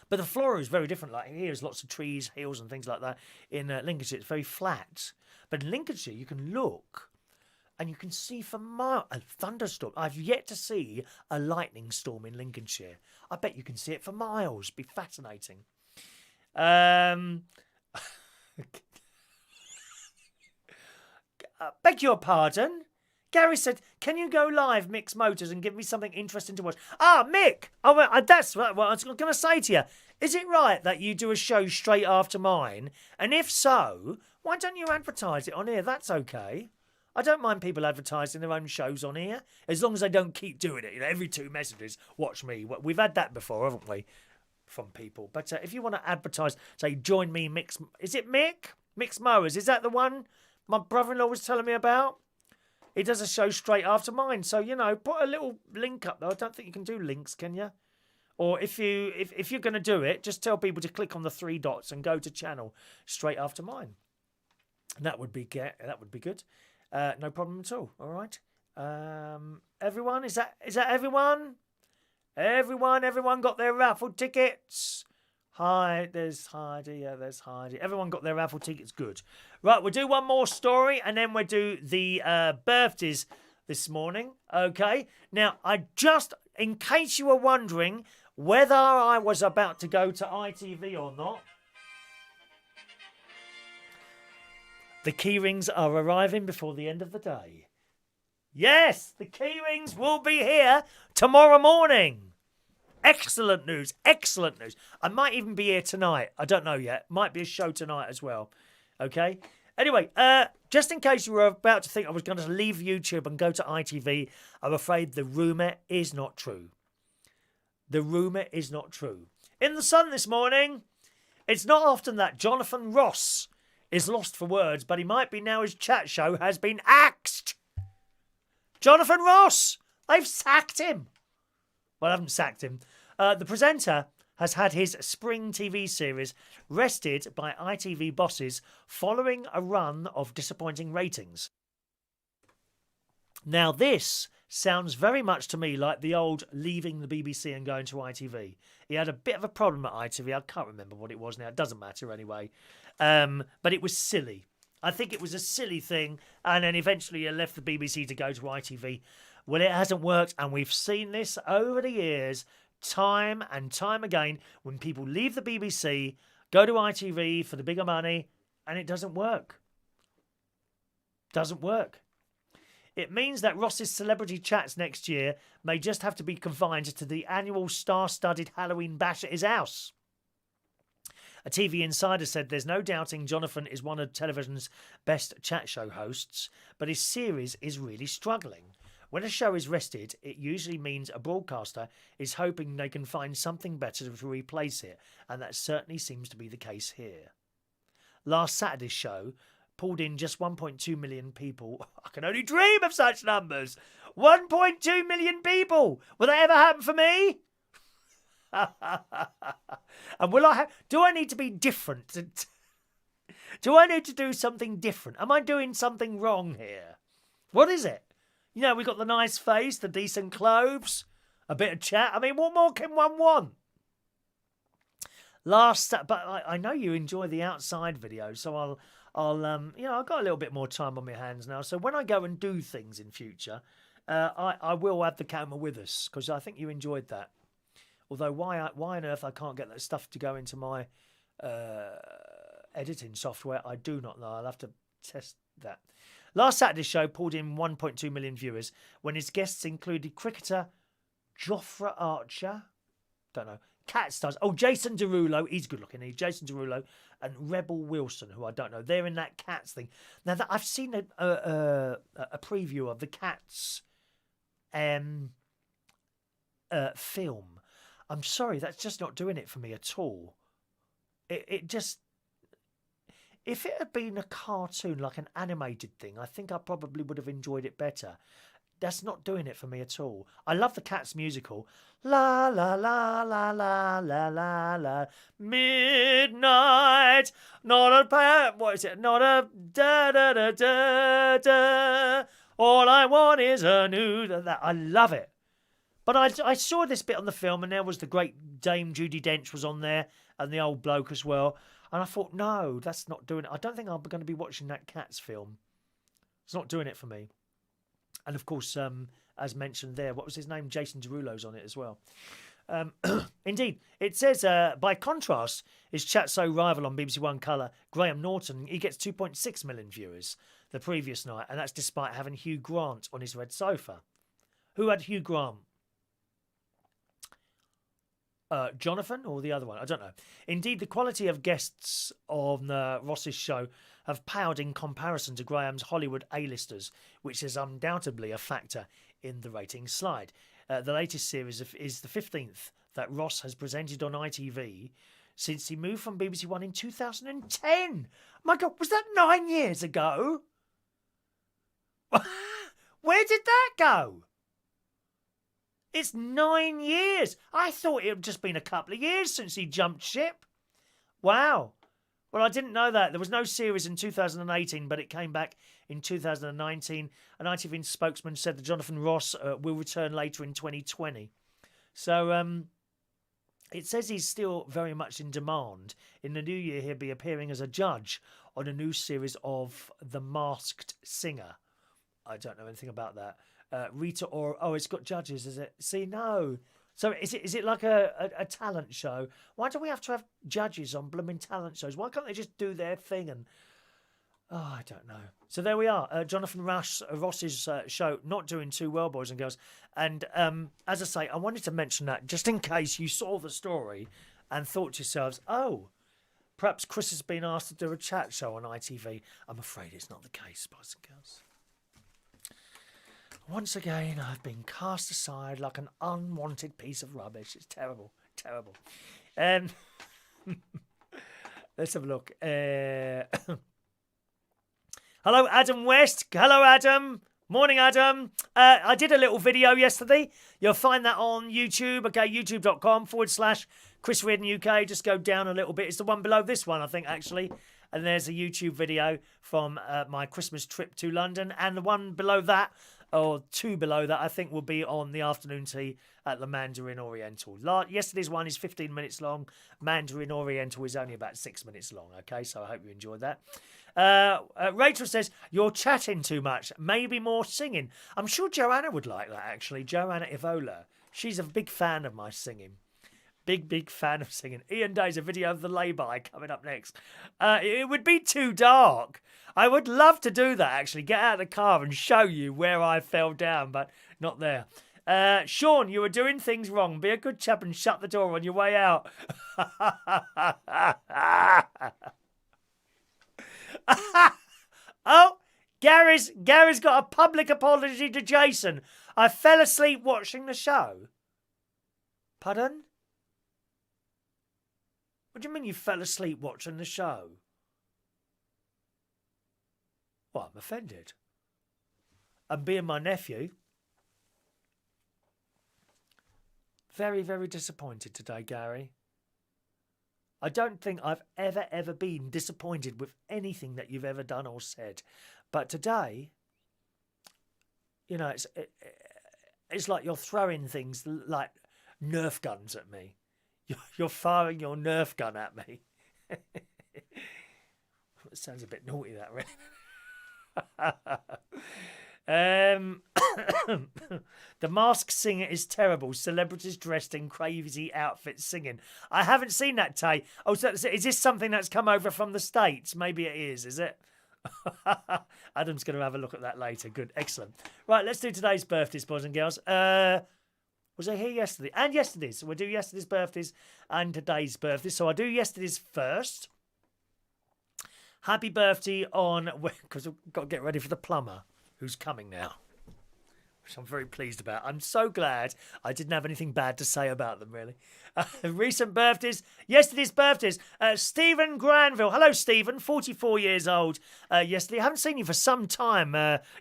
But the flora is very different. Like here, there's lots of trees, hills, and things like that. In Lincolnshire, it's very flat. But in Lincolnshire, you can look and you can see for miles a thunderstorm. I've yet to see a lightning storm in Lincolnshire. I bet you can see it for miles. Be fascinating. Beg your pardon. Gary said, can you go live, Mick's Motors, and give me something interesting to watch? Mick! That's what I was going to say to you. Is it right that you do a show straight after mine? And if so, why don't you advertise it on here? That's okay. I don't mind people advertising their own shows on here, as long as they don't keep doing it. You know, every 2 messages, watch me. We've had that before, haven't we? From people. But if you want to advertise, say, join me, Mick's... Is it Mick? Mick's Mowers. Is that the one my brother-in-law was telling me about? He does a show straight after mine. So, you know, put a little link up, though. I don't think you can do links, can you? Or if you're going to do it, just tell people to click on the 3 dots and go to channel straight after mine. And that would be good. No problem at all. All right. Everyone, is that everyone? Everyone got their raffle tickets. Hi, there's Heidi. Yeah, there's Heidi. Everyone got their raffle tickets. Good. Right, we'll do one more story and then we'll do the birthdays this morning. Okay. Now, in case you were wondering whether I was about to go to ITV or not, the key rings are arriving before the end of the day. Yes, the key rings will be here tomorrow morning. Excellent news. I might even be here tonight. I don't know yet. Might be a show tonight as well. Okay? Anyway, just in case you were about to think I was going to leave YouTube and go to ITV, I'm afraid the rumour is not true. In The Sun this morning, it's not often that Jonathan Ross is lost for words, but he might be now his chat show has been axed. Jonathan Ross! They've sacked him. Well, I haven't sacked him. The presenter has had his spring TV series wrested by ITV bosses following a run of disappointing ratings. Now, this sounds very much to me like the old leaving the BBC and going to ITV. He had a bit of a problem at ITV. I can't remember what it was now. It doesn't matter anyway. But it was silly. I think it was a silly thing. And then eventually he left the BBC to go to ITV. Well, it hasn't worked. And we've seen this over the years, time and time again, when people leave the BBC, go to ITV for the bigger money, and it doesn't work. It means that Ross's celebrity chats next year may just have to be confined to the annual star-studded Halloween bash at his house. A TV insider said there's no doubting Jonathan is one of television's best chat show hosts, but his series is really struggling. When a show is rested, it usually means a broadcaster is hoping they can find something better to replace it, and that certainly seems to be the case here. Last Saturday's show pulled in just 1.2 million people. I can only dream of such numbers. 1.2 million people. Will that ever happen for me? And do I need to be different? Do I need to do something different? Am I doing something wrong here? What is it? You know, we've got the nice face, the decent clothes, a bit of chat. I mean, what more can one want? But I know you enjoy the outside videos, so I've got a little bit more time on my hands now. So when I go and do things in future, I will have the camera with us, because I think you enjoyed that. Although why on earth I can't get that stuff to go into my editing software, I do not know. I'll have to test that. Last Saturday's show pulled in 1.2 million viewers when his guests included cricketer Jofra Archer, don't know, Cat stars, Jason Derulo, he's good looking, Jason Derulo, and Rebel Wilson, who I don't know. They're in that Cats thing. Now, I've seen a preview of the Cats film. I'm sorry, that's just not doing it for me at all. It just... If it had been a cartoon, like an animated thing, I think I probably would have enjoyed it better. That's not doing it for me at all. I love the Cats musical. La la la la la la la la. Midnight. Not a what is it? Not a da da da da da. All I want is a new that. I love it. But I saw this bit on the film, and there was the great Dame Judi Dench was on there, and the old bloke as well. And I thought, no, that's not doing it. I don't think I'm going to be watching that Cats film. It's not doing it for me. And of course, as mentioned there, what was his name? Jason Derulo's on it as well. Indeed, it says, by contrast, his chat-show rival on BBC One Colour, Graham Norton, he gets 2.6 million viewers the previous night, and that's despite having Hugh Grant on his red sofa. Who had Hugh Grant? Jonathan or the other one? I don't know. Indeed, the quality of guests on Ross's show have paled in comparison to Graham's Hollywood A-listers, which is undoubtedly a factor in the ratings slide. The latest series is the 15th that Ross has presented on ITV since he moved from BBC One in 2010. My God, was that 9 years ago? Where did that go? It's 9 years. I thought it had just been a couple of years since he jumped ship. Wow. Well, I didn't know that. There was no series in 2018, but it came back in 2019. An ITV spokesman said that Jonathan Ross will return later in 2020. So it says he's still very much in demand. In the new year, he'll be appearing as a judge on a new series of The Masked Singer. I don't know anything about that. Rita it's got judges, is it? See, no. So is it like a talent show? Why do we have to have judges on blooming talent shows? Why can't they just do their thing? And I don't know. So there we are. Jonathan Ross's show not doing too well, boys and girls. And as I say, I wanted to mention that just in case you saw the story and thought to yourselves, perhaps Chris has been asked to do a chat show on ITV. I'm afraid it's not the case, boys and girls. Once again, I've been cast aside like an unwanted piece of rubbish. It's terrible, terrible. Let's have a look. Hello, Adam West. Hello, Adam. Morning, Adam. I did a little video yesterday. You'll find that on YouTube. Okay, youtube.com/Chris Reardon UK. Just go down a little bit. It's the one below this one, I think, actually. And there's a YouTube video from my Christmas trip to London. And the one below that, or two below that, I think will be on the afternoon tea at the Mandarin Oriental. Yesterday's one is 15 minutes long. Mandarin Oriental is only about 6 minutes long, okay? So I hope you enjoyed that. Rachel says, you're chatting too much. Maybe more singing. I'm sure Joanna would like that, actually. Joanna Ivola. She's a big fan of my singing. Big fan of singing. Ian Day's a video of the lay-by coming up next. It would be too dark. I would love to do that, actually. Get out of the car and show you where I fell down, but not there. Sean, you were doing things wrong. Be a good chap and shut the door on your way out. Oh, Gary's got a public apology to Jason. I fell asleep watching the show. Pardon? What do you mean you fell asleep watching the show? Well, I'm offended. And being my nephew, very, very disappointed today, Gary. I don't think I've ever been disappointed with anything that you've ever done or said. But today, you know, it's like you're throwing things like Nerf guns at me. You're firing your Nerf gun at me. It sounds a bit naughty, that, really. The Masked Singer is terrible. Celebrities dressed in crazy outfits singing. I haven't seen that, Tay. Oh, so is this something that's come over from the States? Maybe it is it? Adam's going to have a look at that later. Good, excellent. Right, let's do today's birthdays, boys and girls. Was I here yesterday? And yesterday's. So we'll do yesterday's birthdays and today's birthdays. So I'll do yesterday's first. Happy birthday on... Because we've got to get ready for the plumber, who's coming now. Which I'm very pleased about. I'm so glad I didn't have anything bad to say about them, really. Recent birthdays. Yesterday's birthdays. Stephen Granville. Hello, Stephen. 44 years old yesterday. I haven't seen you for some time.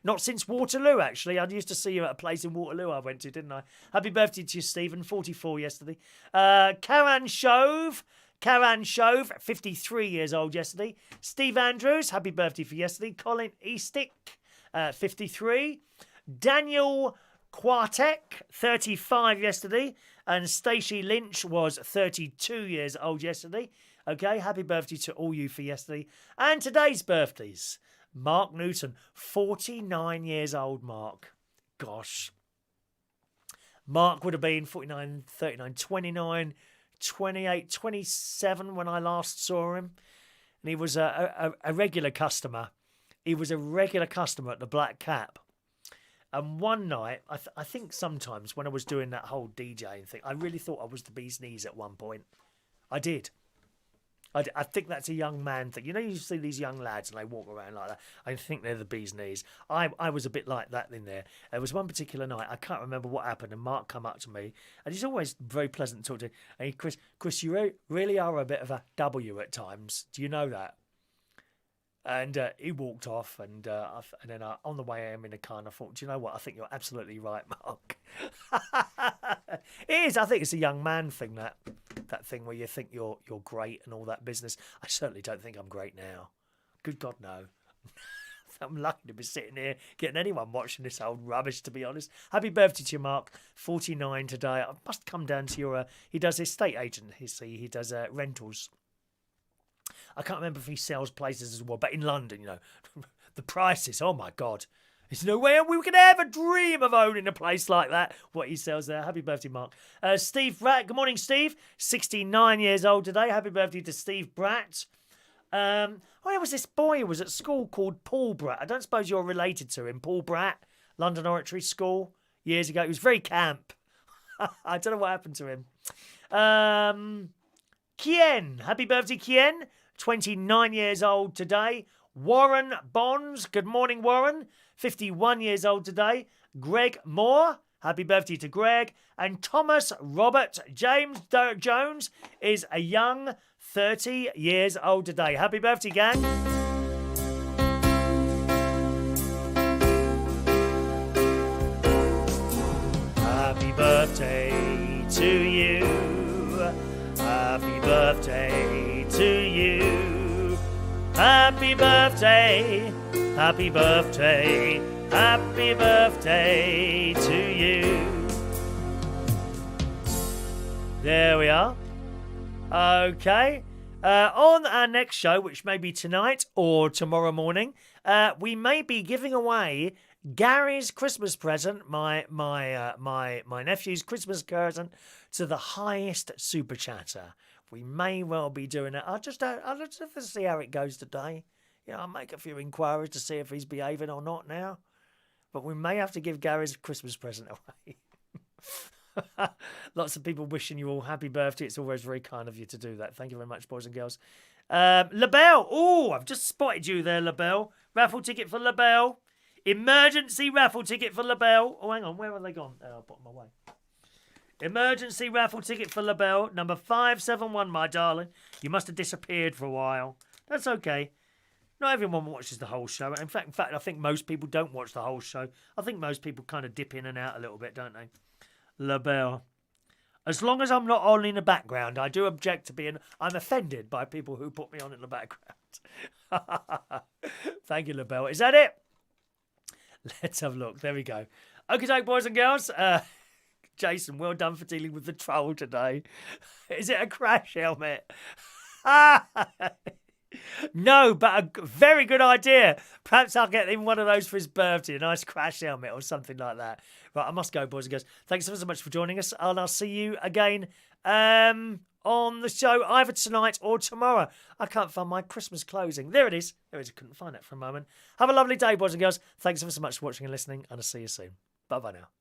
Not since Waterloo, actually. I used to see you at a place in Waterloo I went to, didn't I? Happy birthday to you, Stephen. 44 yesterday. Karan Shove, 53 years old yesterday. Steve Andrews. Happy birthday for yesterday. Colin Eastick, 53. Daniel Quartek, 35 yesterday. And Stacy Lynch was 32 years old yesterday. Okay, happy birthday to all you for yesterday. And today's birthdays. Mark Newton, 49 years old, Mark. Gosh. Mark would have been 49, 39, 29, 28, 27 when I last saw him. And he was a regular customer. He was a regular customer at the Black Cap. And one night, I think sometimes when I was doing that whole DJing thing, I really thought I was the bee's knees at one point. I did. I think that's a young man thing. You know, you see these young lads and they walk around like that. I think they're the bee's knees. I was a bit like that in there. There was one particular night, I can't remember what happened, and Mark come up to me, and he's always very pleasant to talk to. And he, Chris, you really are a bit of a W at times. Do you know that? And he walked off, and then on the way home in the car, and I thought, do you know what? I think you're absolutely right, Mark. It is. I think it's a young man thing, that thing where you think you're great and all that business. I certainly don't think I'm great now. Good God, no. I'm lucky to be sitting here getting anyone watching this old rubbish, to be honest. Happy birthday to you, Mark. 49 today. I must come down to your... he does estate agent. He does rentals. I can't remember if he sells places as well, but in London, you know, the prices, oh my God. There's no way we could ever dream of owning a place like that, what he sells there. Happy birthday, Mark. Steve Bratt, good morning, Steve. 69 years old today. Happy birthday to Steve Bratt. There was this boy who was at school called Paul Bratt. I don't suppose you're related to him. Paul Bratt, London Oratory School, years ago. He was very camp. I don't know what happened to him. Kien, happy birthday, Kien. 29 years old today. Warren Bonds, good morning, Warren. 51 years old today. Greg Moore, happy birthday to Greg. And Thomas Robert James Jones is a young 30 years old today. Happy birthday, gang. Happy birthday to you. Happy birthday to you. Happy birthday. Happy birthday. Happy birthday to you. There we are. Okay. On our next show, which may be tonight or tomorrow morning, we may be giving away Gary's Christmas present, my nephew's Christmas present, to the highest super chatter. We may well be doing it. I'll just have to see how it goes today. You know, I'll make a few inquiries to see if he's behaving or not now. But we may have to give Gary's Christmas present away. Lots of people wishing you all happy birthday. It's always very kind of you to do that. Thank you very much, boys and girls. Labelle. Oh, I've just spotted you there, Labelle. Raffle ticket for Labelle. Emergency raffle ticket for Labelle. Oh, hang on. Where have they gone? Oh, I put them away. Emergency raffle ticket for Labelle. Number 571, my darling. You must have disappeared for a while. That's okay. Not everyone watches the whole show. In fact, I think most people don't watch the whole show. I think most people kind of dip in and out a little bit, don't they? Labelle. As long as I'm not on in the background, I do object to being... I'm offended by people who put me on in the background. Thank you, Labelle. Is that it? Let's have a look. There we go. Okay, boys and girls. Jason, well done for dealing with the troll today. Is it a crash helmet? No, but a very good idea. Perhaps I'll get him one of those for his birthday, a nice crash helmet or something like that. Right, I must go, boys and girls. Thanks so much for joining us, and I'll see you again on the show either tonight or tomorrow. I can't find my Christmas closing. There it is. I couldn't find it for a moment. Have a lovely day, boys and girls. Thanks so much for watching and listening, and I'll see you soon. Bye-bye now.